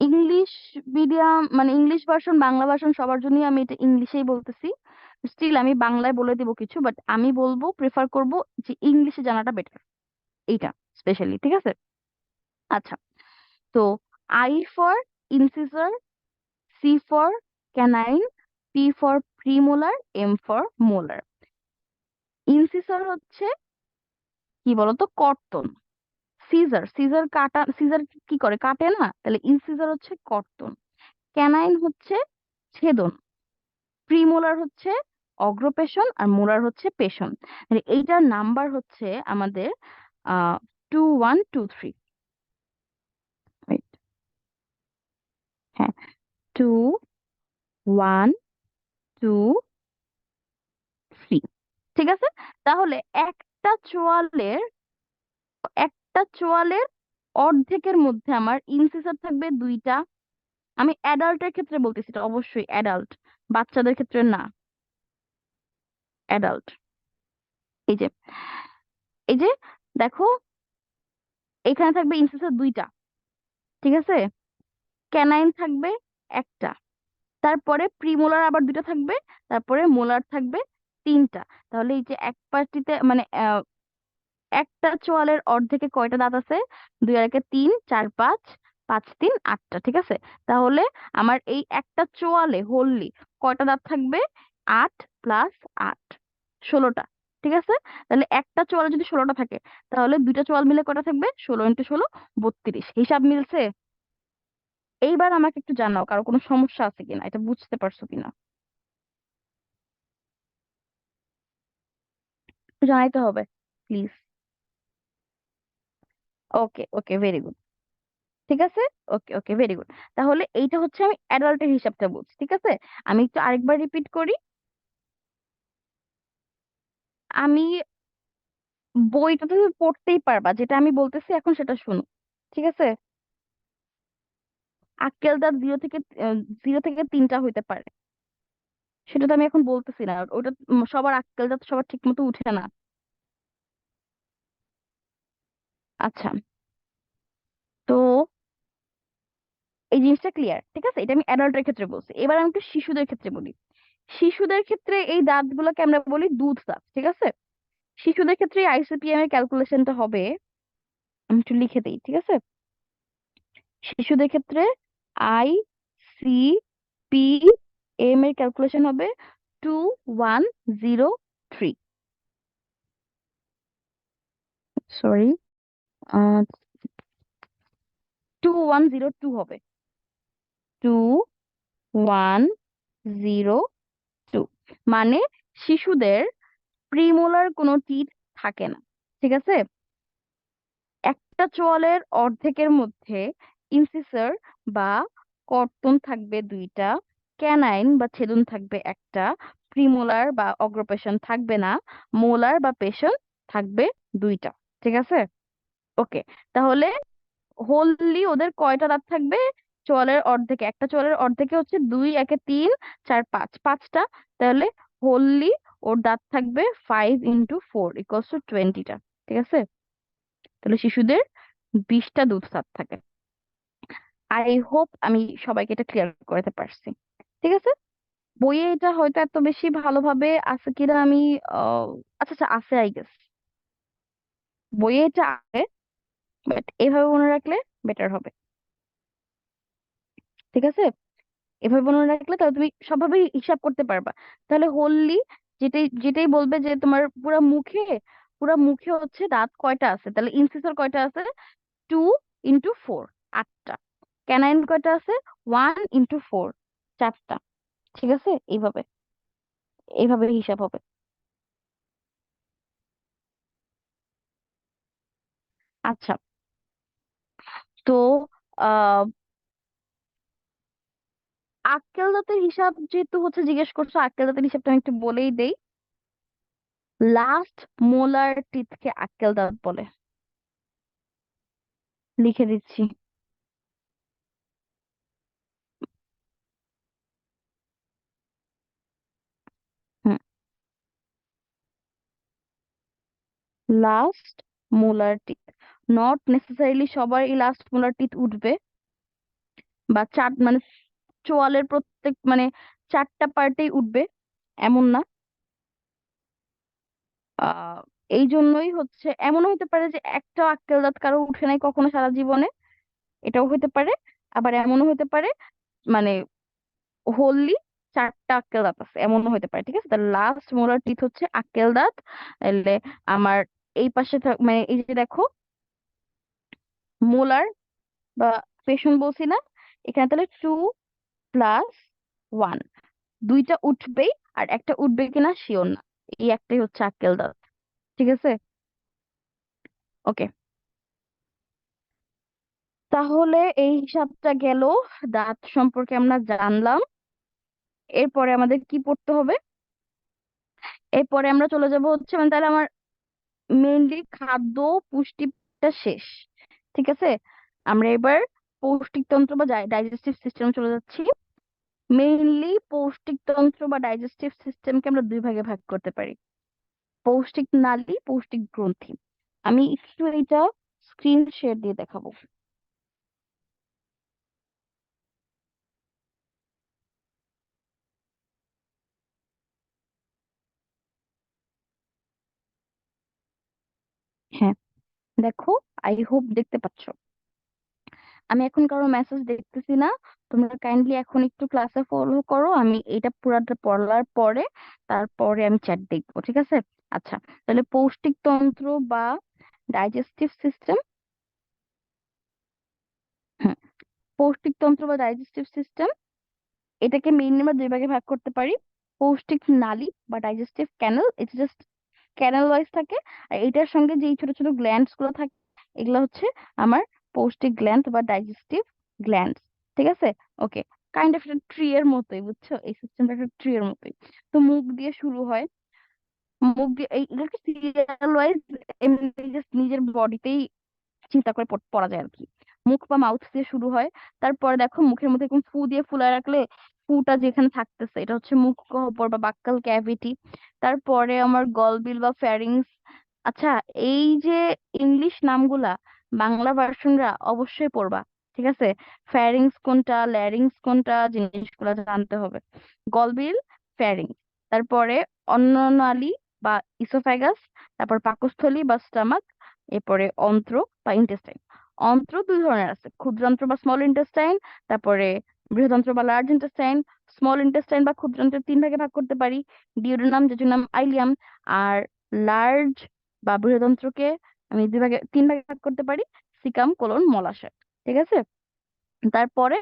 ইংলিশ মিডিয়াম মানে ইংলিশ ভার্সন, বাংলা ভার্সন সবার জন্য আমি এটা ইংলিশেই বলতেছি। স্টিল আমি বাংলায় বলে দিব কিছু, বাট আমি বলবো, প্রেফার করব যে ইংলিশে জানাটা বেটার, এইটা স্পেশালি, ঠিক আছে? আচ্ছা, তো I for incisor, C for canine, P for premolar, M for molar. Incisor হচ্ছে কি বলতো, কর্তন। সিজার, সিজার কাটা, সিজার কি করে, কাটে না? তাহলে ইনসিজার হচ্ছে কর্তন। ক্যানাইন হচ্ছে ছেদন। প্রিমোলার হচ্ছে অগ্রপেশন, আর মোলার হচ্ছে পেশন। মানে এইটার নাম্বার হচ্ছে আমাদের 2123। হ্যাঁ, 2123, ঠিক আছে? তাহলে একটা চোয়ালের, একটা চোয়ালের অর্ধেকের মধ্যে আমার ইনসিসার থাকবে 2টা। আমি অ্যাডাল্টের ক্ষেত্রে বলতেছি, এটা অবশ্যই অ্যাডাল্ট, বাচ্চাদের ক্ষেত্রে না, অ্যাডাল্ট। এই যে এই যে দেখো, এখানে থাকবে ইনসিসার দুইটা, ঠিক আছে, ক্যানাইন থাকবে একটা, তারপরে প্রিমোলার আবার দুইটা থাকবে, তারপরে মোলার থাকবে তিনটা। তাহলে এই যে এক পার্টিতে মানে একটা চোয়ালের অর্ধেকে কয়টা দাঁত আছে? দুই আর একে তিন, চার পাঁচ, পাঁচ তিন আটটা, ঠিক আছে। তাহলে আমার এই একটা চোয়ালে হোললি কয়টা দাঁত থাকবে? আট প্লাস আট, 16টা, ঠিক আছে। তাহলে একটা চোয়ালে যদি 16টা থাকে, তাহলে দুইটা চোয়াল মিলে কয়টা থাকবে? 16 × 16 32। হিসাব মিলছে? এইবার আমাকে একটু জানাও কারো কোনো সমস্যা আছে কিনা, এটা বুঝতে পারছো কিনা, একটু জানাইতে হবে please. Okay okay, very good, ঠিক আছে। ওকে ওকে, ভেরি গুড। তাহলে এইটা হচ্ছে আমি অ্যাডাল্টের হিসাবটা বলছি, ঠিক আছে। আমি একটু আরেকবার রিপিট করি। আমি বইটা তো তুমি পড়তেই পারবা, যেটা আমি বলতেছি এখন সেটা শুনো, ঠিক আছে। আক্কেল দাঁত 0 থেকে 3টা হইতে পারে, সেটা তো আমি এখন বলতেছি না। ওটা সবার আক্কেল দাঁত সবার ঠিক মতো উঠে না। আচ্ছা, তো এই জিনিসটা ক্লিয়ার, ঠিক আছে। এটা আমি অ্যাডাল্টের ক্ষেত্রে বলছি। এবার আমি একটু শিশুদের ক্ষেত্রে বলি। শিশুদের ক্ষেত্রে এই দাঁতগুলোকে আমরা বলি দুধ দাঁত, ঠিক আছে। শিশুদের ক্ষেত্রে আইসিপিএম এর ক্যালকুলেশনটা হবে, আমি একটু লিখে দিই, ঠিক আছে। শিশুদের ক্ষেত্রে আই সি পি এম এর ক্যালকুলেশন হবে 2103, সরি, 2102 হবে, 2102। মানে শিশুদের প্রিমোলার কোনো টিথ থাকে না, ঠিক আছে। একটা চোয়ালের অর্ধেকের মধ্যে ইনসিসর বা কর্তন থাকবে দুইটা, ক্যানাইন বা ছেদন থাকবে একটা, প্রিমোলার বা অগ্রপেশন থাকবে না, মোলার বা পেশন থাকবে দুইটা, ঠিক আছে। ওকে, তাহলে হোললি ওদের কয়টা দাঁত থাকবে? চোয়ালের অর্ধেকে, একটা চোয়ালের অর্ধেকে হচ্ছে দুই একে তিন, চার পাঁচ, পাঁচটা। তাহলে হোললি ওর দাঁত থাকবে 5 × 4 = 20টা, ঠিক আছে। তাহলে শিশুদের 20টা দুধ দাঁত থাকে। আই হোপ আমি সবাইকে এটা ক্লিয়ার করতে পারছি, ঠিক আছে। বইয়ে এটা হয়তো এত বেশি ভালোভাবে আছে কিনা আমি আচ্ছা আচ্ছা, আছে আই গেস, বইয়ে এটা আছে, বাট এভাবে মনে রাখলে বেটার হবে, ঠিক আছে। এভাবে মনে রাখলে তাহলে তুমি সবভাবে হিসাব করতে পারবা। তাহলে হোললি যেটাই যেটাই বলবে যে তোমার পুরা মুখে হচ্ছে দাঁত কয়টা আছে, তাহলে ইনসিসর কয়টা আছে? 2 × 4, 8টা। ক্যানাইন কয়টা আছে? 1 × 4, 4টা, ঠিক আছে। এইভাবে এইভাবে হিসাব হবে। আচ্ছা, তো আহ আক্কেল দাঁতের হিসাব যেহেতু হচ্ছে জিজ্ঞেস করছো, আক্কেল দাঁতের হিসাবটা আমি একটু বলেই দেই। লাস্ট মোলার টিথকে আক্কেল দাঁত বলে, লিখে দিচ্ছি। Hmm, last molar teeth, not necessarily সবার এই লাস্ট মোলার টিথ উঠবে, বা চার মানে চোয়ালের প্রত্যেক মানে 4টা পার্টেই উঠবে এমন না। আহ এই জন্যই হচ্ছে এমনও হতে পারে যে একটা আক্কেল দাঁত কারো উঠে নাই কখনো সারা জীবনে, এটাও হতে পারে। আবার এমনও হতে পারে মানে হোললি 4টা আক্কেল দাঁত আছে, এমনও হতে পারে, ঠিক আছে। তার লাস্ট মোলার টিথ হচ্ছে আক্কেল দাঁত। তাহলে আমার এই পাশে মানে এই যে দেখো, মোলার বা পেশন বলছি না, এখানে তাহলে 2 + 1, দুইটা উঠবেই, আর একটা উঠবে কিনা শিওর না। এই একটাই হচ্ছে আক্কেল দাঁত, ঠিক আছে। ওকে, তাহলে এই হিসাবটা গেল, দাঁত সম্পর্কে আমরা জানলাম। এরপরে আমাদের কি পড়তে হবে? এরপরে আমরা চলে যাব হচ্ছে মানে তাহলে আমার মেইনলি খাদ্য পুষ্টিটা শেষ, ঠিক আছে। আমরা এবার পৌষ্টিকতন্ত্র বা ডাইজেস্টিভ সিস্টেম চলে যাচ্ছি। মেইনলি পৌষ্টিকতন্ত্র বা ডাইজেস্টিভ সিস্টেমকে আমরা দুই ভাগে ভাগ করতে পারি। পৌষ্টিক নালী, পৌষ্টিক গ্রন্থি। আমি একটু এটা স্ক্রিন শেয়ার দিয়ে দেখাবো। হ্যাঁ, দেখো, আই হোপ দেখতে পাচ্ছো। আমি এখন কারো মেসেজ দেখতেছি না। তোমরা কাইন্ডলি এখন একটু ক্লাসে ফলো করো, আমি এটা পুরাটা পড়ার পরে তারপরে আমি চ্যাট দেখবো, ঠিক আছে? আচ্ছা, তাহলে পৌষ্টিক তন্ত্র বা ডাইজেস্টিভ সিস্টেম। হুম, পৌষ্টিক তন্ত্র বা ডাইজেস্টিভ সিস্টেম, এটাকে মেইনলি আমরা দুই ভাগে ভাগ করতে পারি। পৌষ্টিক নালী বা ডাইজেস্টিভ ক্যানেল, এটা জাস্ট ক্যানেল ওয়াইজ থাকে। আর এটার সঙ্গে যেই ছোট ছোট গ্ল্যান্ডস গুলো থাকে, এগুলো হচ্ছে আমার পৌষ্টিক গ্ল্যান্ড বা ডাইজেস্টিভ গ্ল্যান্ডস, ঠিক আছে? ওকে, কাইন্ড অফ একটা ট্রি এর মতোই, বুঝছো? এই সিস্টেমটা একটা ট্রি এর মতোই। তো মুখ দিয়ে শুরু হয়, মুখ দিয়ে এগুলোকে সিরিয়াল ওয়াইজ এমনি জাস্ট নিজের বডিতেই চিন্তা করে পড়া যায় আর কি। মুখ বা মাউথ দিয়ে শুরু হয়। তারপরে দেখো মুখের মধ্যে এরকম ফু দিয়ে ফুলায় রাখলে ফুটা যেখানে থাকতেছে এটা হচ্ছে মুখ গহ্বর বা বাক্কাল ক্যাভিটি। তারপরে আমার গলবিল বা ফ্যারিংস। আচ্ছা, এই যে ইংলিশ নামগুলা বাংলা ভার্সনরা অবশ্যই পড়বা, ঠিক আছে? ফ্যারিংস কোনটা, ল্যারিংস কোনটা, জিনিসগুলো জানতে হবে। গলবিল, ফ্যারিংস, তারপরে অন্ননালী বা ইসোফ্যাগাস, তারপর পাকস্থলী বা স্tomach, এরপরে অন্ত্র বা ইন্টেস্টাইন। অন্ত্র দুই ধরনের আছে, ক্ষুদ্রান্ত্র বা স্মল ইন্টেস্টাইন, তারপরে বৃহদান্ত্র বা লার্জ ইন্টেস্টাইন। স্মল ইন্টেস্টাইন বা ক্ষুদ্রান্ত্রের তিন ভাগে ভাগ করতে পারি, ডিওডেনাম, জেজুনাম, আইলিয়াম। আর লার্জ বা বৃহদান্ত্রকে আমি তিন ভাগে ভাগ করতে পারি, সিকাম, কোলন, মলাশয়, ঠিক আছে? তারপরে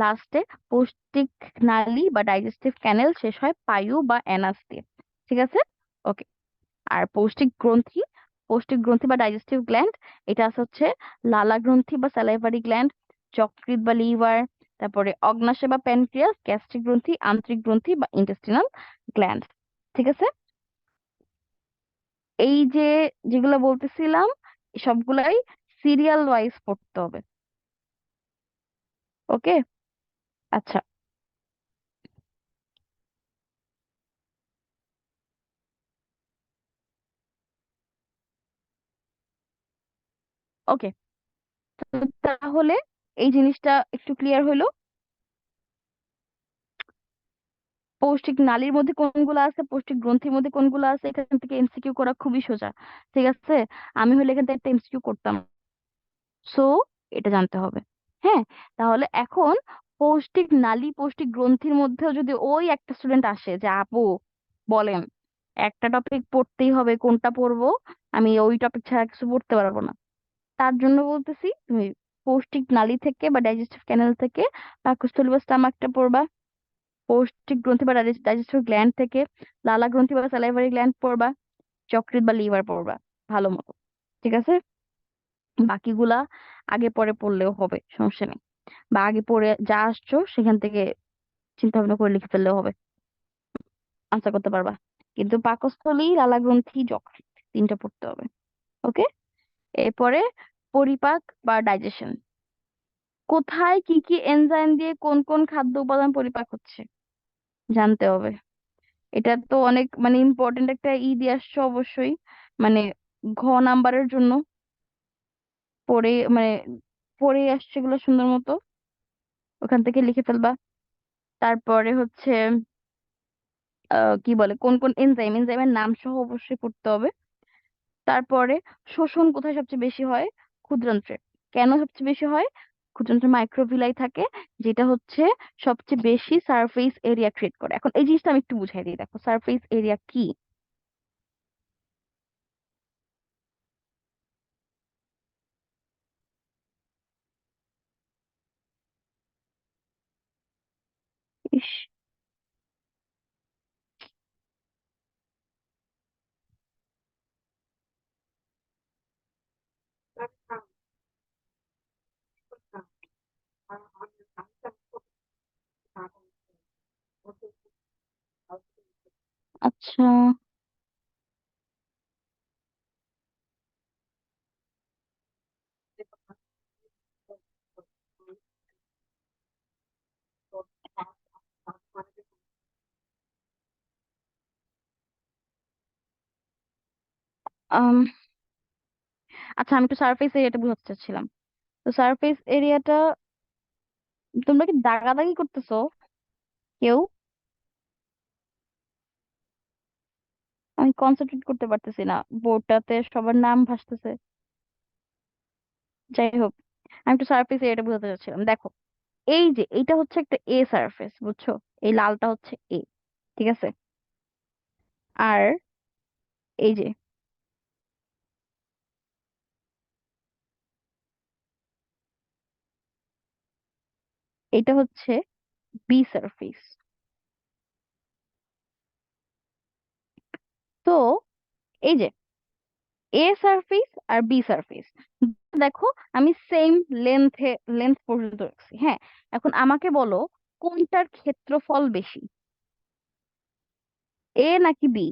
লাস্টে পৌষ্টিক নালী বা ডাইজেস্টিভ ক্যানেল শেষ হয় পায়ু বা অ্যানাস দিয়ে, ঠিক আছে? ওকে। আর পৌষ্টিক গ্রন্থি বা ডাইজেস্টিভ গ্ল্যান্ড, এটা আছে হচ্ছে লালা গ্রন্থি বা স্যালাইভারি গ্ল্যান্ড, যকৃৎ বা লিভার, তারপরে অগ্ন্যাশয় বা প্যানক্রিয়াস, গ্যাস্ট্রিক গ্রন্থি, আন্ত্রিক গ্রন্থি বা ইন্টেস্টিনাল গ্ল্যান্ড, ঠিক আছে? এই যে যেগুলো বলতেছিলাম সবগুলাই সিরিয়াল ওয়াইজ পড়তে হবে। ওকে, আচ্ছা, ওকে। তাহলে এই জিনিসটা একটু ক্লিয়ার হলো। পৌষ্টিক নালীর মধ্যে কোনগুলো আছে, পৌষ্টিক গ্রন্থির মধ্যে কোনগুলো আছে, এখান থেকে এমসিকিউ করা খুবই সোজা, ঠিক আছে? আমি হলে এখান থেকে একটা এমসিকিউ করতাম। সো এটা জানতে হবে। হ্যাঁ, তাহলে এখন পৌষ্টিক নালী পৌষ্টিক গ্রন্থির মধ্যেও যদি ওই একটা স্টুডেন্ট আসে যে আপু বলেন একটা টপিক পড়তেই হবে, কোনটা পড়বো? আমি ওই টপিক ছাড়া কিছু পড়তে পারবো না। তার জন্য বলতেছি তুমি পৌষ্টিক নালী থেকে বা ডাইজেস্টিভ ক্যানেল থেকে পাকস্থলী বা স্টামাকটা পড়বা। পৌষ্টিক গ্রন্থি বা ডাইজেস্টিভ গ্ল্যান্ড থেকে লালা গ্রন্থি বা স্যালাইভারি গ্ল্যান্ড পড়বা। যকৃৎ বা লিভার পড়বা ভালো মতো, ঠিক আছে? বাকিগুলা আগে পরে পড়লেও হবে, সমস্যা নেই। বা আগে পড়ে যা আসছো সেখান থেকে চিন্তা ভাবনা করে লিখে ফেললেও হবে, আনসার করতে পারবা। কিন্তু পাকস্থলী, লালা গ্রন্থি, যকৃৎ তিনটা পড়তে হবে। ওকে, এরপরে পরিপাক বা ডাইজেশন, কোথায় কি কি এনজাইম দিয়ে কোন কোন খাদ্য উপাদান পরিপাক হচ্ছে জানতে হবে। এটা তো অনেক মানে ইম্পর্টেন্ট একটা দিয়ে আসছো অবশ্যই, মানে ঘ নাম্বারের জন্য পড়ে মানে পড়ে আসছে এগুলো সুন্দর মতো, ওখান থেকে লিখে ফেলবা। তারপরে হচ্ছে কি বলে কোন কোন এনজাইমের নাম সহ অবশ্যই পড়তে হবে। তারপরে শোষণ কোথায় সবচেয়ে বেশি হয়? ক্ষুদ্রান্ত্রে। কেন সবচেয়ে বেশি হয়? ক্ষুদ্রান্ত্রে মাইক্রোভিলাই থাকে, যেটা হচ্ছে সবচেয়ে বেশি সারফেস এরিয়া ক্রিয়েট করে। এখন এই জিনিসটা আমি একটু বুঝাই দিই, দেখো সারফেস এরিয়া কি। ইস, আচ্ছা, আম, আচ্ছা, আমি একটু সারফেস এরিয়াটা বুঝাতে চাচ্ছিলাম। তো সারফেস এরিয়াটা, তোমরা কি দাগাদাগি করতেছো কেউ? আমি কনসেন্ট্রেট করতে পারতেছি না, বোর্ডটাতে সবার নাম ভাসতেছে। যাই হোক, আমি একটু সারফেস এরিয়াটা বোঝাতে চাচ্ছিলাম। দেখো, এই যে এইটা হচ্ছে একটা এ সারফেস, বুঝছো? এই লালটা হচ্ছে এ, ঠিক আছে? আর এই যে এটা হচ্ছে বি সারফেস। তো এই যে এ সারফেস আর বি সারফেস, দেখো আমি সেম লেন্থ পর্যন্ত রাখছি, হ্যাঁ। এখন আমাকে বলো, কোনটার ক্ষেত্রফল বেশি, এ নাকি B?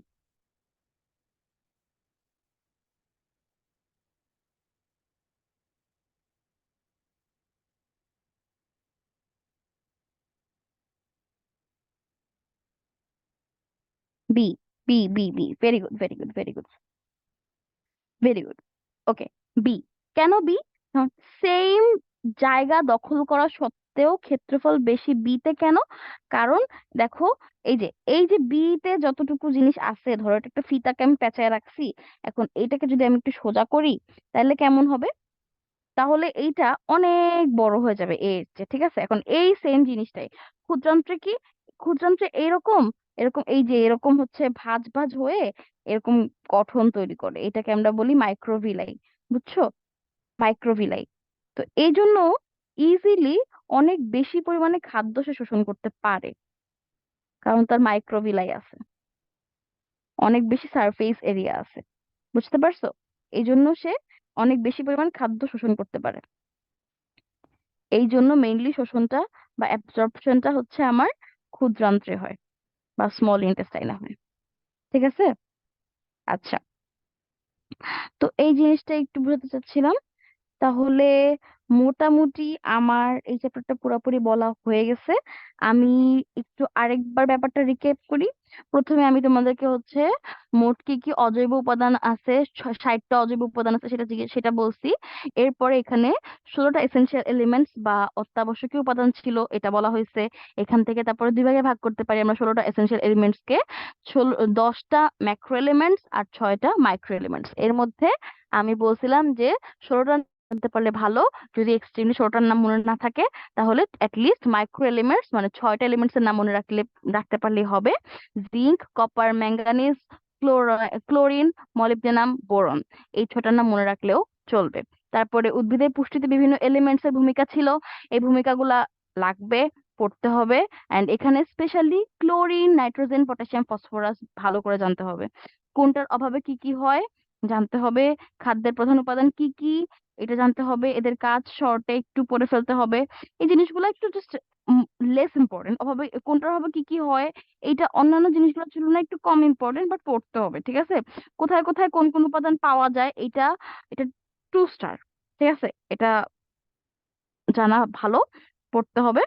B, B, very good, very good, very good, very good. Okay, B. কেন বি? সেম জায়গা দখল করা সত্ত্বেও ক্ষেত্রফল বেশি বিতে, কেন? কারণ দেখো, এই যে বিতে যতটুকু জিনিস আছে, ধরো এটা একটা ফিতাকে আমি পেঁচায় রাখছি, এখন এইটাকে যদি আমি একটু সোজা করি, তাহলে কেমন হবে? তাহলে এইটা অনেক বড় হয়ে যাবে এর চেয়ে, ঠিক আছে? এখন এই সেম জিনিসটাই ক্ষুদ্রান্ত্রে কি, ক্ষুদ্রান্ত্রে এরকম, এরকম এই যে এরকম হচ্ছে ভাঁজ ভাঁজ হয়ে এরকম গঠন তৈরি করে, এটাকে আমরা বলি মাইক্রোভিলাই, বুঝছো? মাইক্রোভিলাই। তো এই জন্য ইজিলি অনেক বেশি পরিমাণে খাদ্য সে শোষণ করতে পারে, কারণ তার মাইক্রোভিলাই আছে, অনেক বেশি সারফেস এরিয়া আছে, বুঝতে পারছো? এই জন্য সে অনেক বেশি পরিমাণ খাদ্য শোষণ করতে পারে। এই জন্য মেইনলি শোষণটা বা অ্যাবজর্পশনটা হচ্ছে আমার ক্ষুদ্রান্ত্রে হয় বা স্মল ইন্টেস্টাইনে হয়, ঠিক আছে? আচ্ছা, তো এই জিনিসটা একটু বোঝাতে চাচ্ছিলাম। তাহলে মোটামুটি আমার এই চ্যাপ্টারটা পুরোপুরি বলা হয়ে গেছে। আমি একটু আরেকবার ব্যাপারটা রিক্যাপ করি। প্রথমে আমি তোমাদেরকে হচ্ছে মোট কি কি অজৈব উপাদান আছে, 60টা অজৈব উপাদান আছে সেটা বলছি। এরপরে এখানে 16টা এসেনশিয়াল এলিমেন্টস বা অত্যাবশ্যকীয় উপাদান ছিল, এটা বলা হয়েছে। এখান থেকে তারপরে দুই ভাগে ভাগ করতে পারি আমরা 16টা এসেনশিয়াল এলিমেন্টস কে। 10টা ম্যাক্রো এলিমেন্টস আর 6টা মাইক্রো এলিমেন্টস। এর মধ্যে আমি বলছিলাম যে 16টা জানতে পারলে ভালো, যদি এক্সট্রিমলি ছোটটার নাম মনে না থাকে, তাহলে লিস্ট মাইক্রো এলিমেন্টস মানে 6টা এলিমেন্টস এর নাম মনে রাখতে পারলেই হবে। Zinc, copper, manganese, chlorine, molybdenum, boron, এই 6টার নাম মনে রাখলেও চলবে। তারপরে উদ্ভিদের পুষ্টিতে বিভিন্ন এলিমেন্টস এর ভূমিকা ছিল, এই ভূমিকাগুলা লাগবে, পড়তে হবে। এন্ড এখানে specially chlorine, nitrogen, potassium, phosphorus ভালো করে জানতে হবে। কোনটার অভাবে কি কি হয় জানতে হবে। খাদ্যের প্রধান উপাদান কি কি এটা জানতে হবে। এদের কাজ শর্টে একটু পড়ে ফেলতে হবে। এই জিনিসগুলো একটু জাস্ট লেস ইম্পর্টেন্ট, অভাবে কোনটার অভাবে কি কি হয়, এইটা অন্যান্য জিনিসগুলোর তুলনায় একটু কম ইম্পর্টেন্ট, বাট পড়তে হবে, ঠিক আছে? কোথায় কোথায় কোন কোন উপাদান পাওয়া যায়, এটা এটা 2 স্টার, ঠিক আছে? এটা জানা ভালো, পড়তে হবে।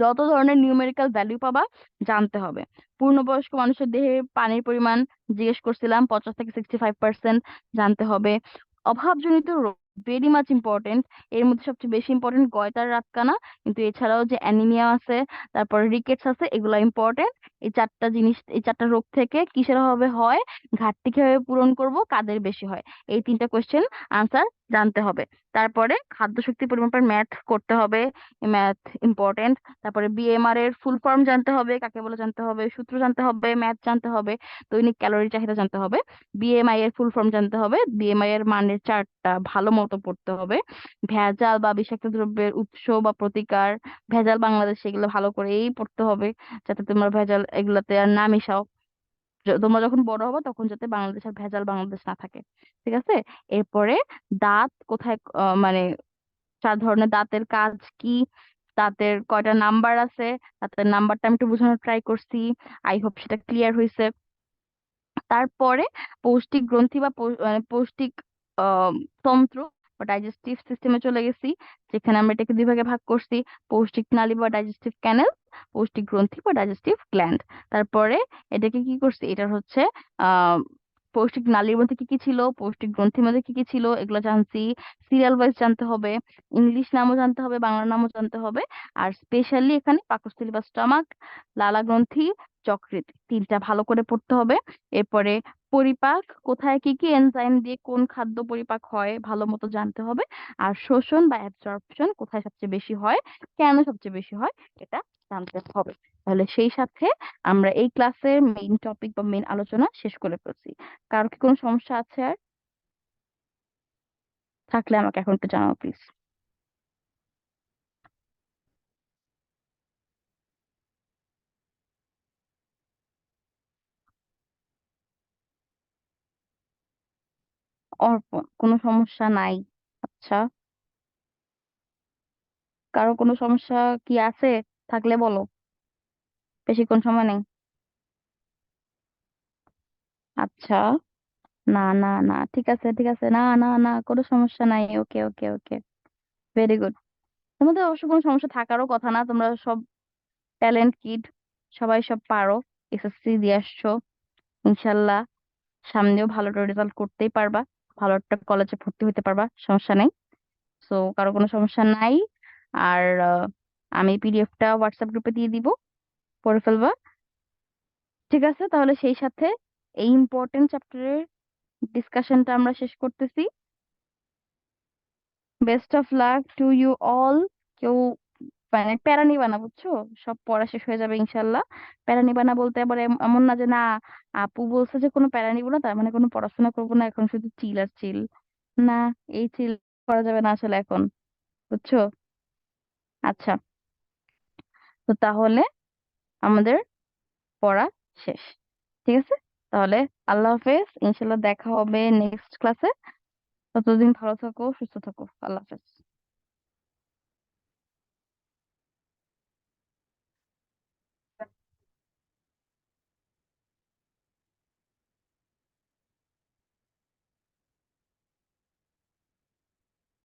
যত ধরনের নিউমেরিক্যাল ভ্যালু পাবা জানতে হবে। পূর্ণবয়স্ক মানুষের দেহে পানির পরিমাণ জিজ্ঞেস করছিলাম, 50 থেকে 65% জানতে হবে। অভাবজনিত রোগ ভেরি মাচ ইম্পর্টেন্ট। এর মধ্যে সবচেয়ে বেশি ইম্পর্টেন্ট গয়তার রাতকানা, কিন্তু এছাড়াও যে অ্যানিমিয়া আছে, তারপর রিকেটস আছে, এগুলো ইম্পর্টেন্ট। এই 4টা রোগ থেকে কিসের অভাবে হয়, ঘাটতি কিভাবে পূরণ করব, কাদের বেশি হয়, এই 3টা কোয়েশ্চেন আনসার জানতে হবে। তারপরে খাদ্য শক্তি পরিমাপের ম্যাথ করতে হবে, ম্যাথ ইম্পর্টেন্ট। তারপরে বিএমআর এর ফুল ফর্ম জানতে হবে, কাকে বলে জানতে হবে, সূত্র জানতে হবে, ম্যাথ জানতে হবে, দৈনিক ক্যালোরি চাহিদা জানতে হবে। বিএমআই এর ফুল ফর্ম জানতে হবে, বিএমআই এর মানের চার্টটা ভালো মতো পড়তে হবে। ভেজাল বা বিষাক্ত দ্রব্যের উৎস বা প্রতিকার, ভেজাল বাংলাদেশ, এগুলো ভালো করেই পড়তে হবে, যাতে তোমরা ভেজাল এগুলাতে আর না মিশাও। তোমরা যখন বড় হবে তখন যাতে বাংলাদেশ আর ভেজাল বাংলাদেশ না থাকে, ঠিক আছে? এরপরে দাঁত কোথায়, মানে 4 ধরনের দাঁতের কাজ কি, দাঁতের কয়টা নাম্বার আছে, দাঁতের নাম্বারটা আমি একটু বোঝানোর ট্রাই করছি। আই হোপ সেটা ক্লিয়ার হয়েছে। তারপরে পৌষ্টিক গ্রন্থি বা মানে পৌষ্টিক আহ তন্ত্র বা ডাইজেস্টিভ সিস্টেমে চলে গেছি, যেখানে আমরা এটাকে 2 ভাগে ভাগ করছি: পৌষ্টিক নালী বা ডাইজেস্টিভ ক্যানেল, পৌষ্টিক গ্রন্থি বা ডাইজেস্টিভ গ্ল্যান্ড। তারপরে এটাকে কি করছি, এটার হচ্ছে পৌষ্টিক নালীর মধ্যে কি কি ছিল, পৌষ্টিক গ্রন্থির মধ্যে কি কি ছিল, এগুলো জানছি। সিরিয়াল ওয়াইজ জানতে হবে, ইংলিশ নামও জানতে হবে, বাংলা নামও জানতে হবে। আর স্পেশালি এখানে পাকস্থলী বা স্টমাক, লালা গ্রন্থি, যকৃৎ, তিনটা ভালো করে পড়তে হবে। এরপরে পরিপাক, কোথায় কি কি এনজাইম দিয়ে কোন খাদ্য পরিপাক হয় ভালো মতো জানতে হবে। আর শোষণ বা অ্যাবজর্পশন কোথায় সবচেয়ে বেশি হয়, কেন সবচেয়ে বেশি হয়, এটা জানতে হবে। তাহলে সেই সাথে আমরা এই ক্লাসের মেইন টপিক বা মেইন আলোচনা শেষ করে ফেলছি। কারো কি কোনো সমস্যা আছে আর? থাকলে আমাকে এখন একটু জানাও প্লিজ। অর্পণ, কোনো সমস্যা নাই। আচ্ছা, কারো কোনো সমস্যা কি আছে? থাকলে বলো, বেশিক্ষণ সময় নেই। আচ্ছা, না না না, ঠিক আছে ঠিক আছে, না না না, কোনো সমস্যা নাই। ওকে ওকে ওকে, ভেরি গুড। তোমাদের অবশ্য কোনো সমস্যা থাকারও কথা না, তোমরা সব ট্যালেন্ট কিড, সবাই সব পারো। এসএসসি দিয়ে আসছো, ইনশাল্লাহ সামনেও ভালো রেজাল্ট করতেই পারবা, ভালো একটা কলেজে ভর্তি হতে পারবা, সমস্যা নেই। সো কারো কোনো সমস্যা নাই। আর আমি পিডিএফটা হোয়াটসঅ্যাপ গ্রুপে দিয়ে দিব, পড়ে ফেলবা। ঠিক আছে, তাহলে সেই সাথে এই ইম্পর্টেন্ট চ্যাপ্টারের ডিসকাশনটা আমরা শেষ করতেছি। Best of luck to you all. কেউ মানে প্যারা নিবা না, বুঝছো? সব পড়া শেষ হয়ে যাবে ইনশাল্লাহ। প্যারা নিবা না বলতে আবার এমন না যে না, আপু বলছে যে কোনো প্যারা নিবো না তার মানে কোনো পড়াশোনা করবো না, এখন শুধু চিল আর চিল। না, এই চিল করা যাবে না আসলে এখন, বুঝছো? আচ্ছা, তো তাহলে আমাদের পড়া শেষ, ঠিক আছে? তাহলে আল্লাহ হাফেজ, ইনশাল্লাহ দেখা হবে নেক্সট ক্লাসে। ততদিন ভালো থাকো, সুস্থ থাকো, আল্লাহ হাফেজ।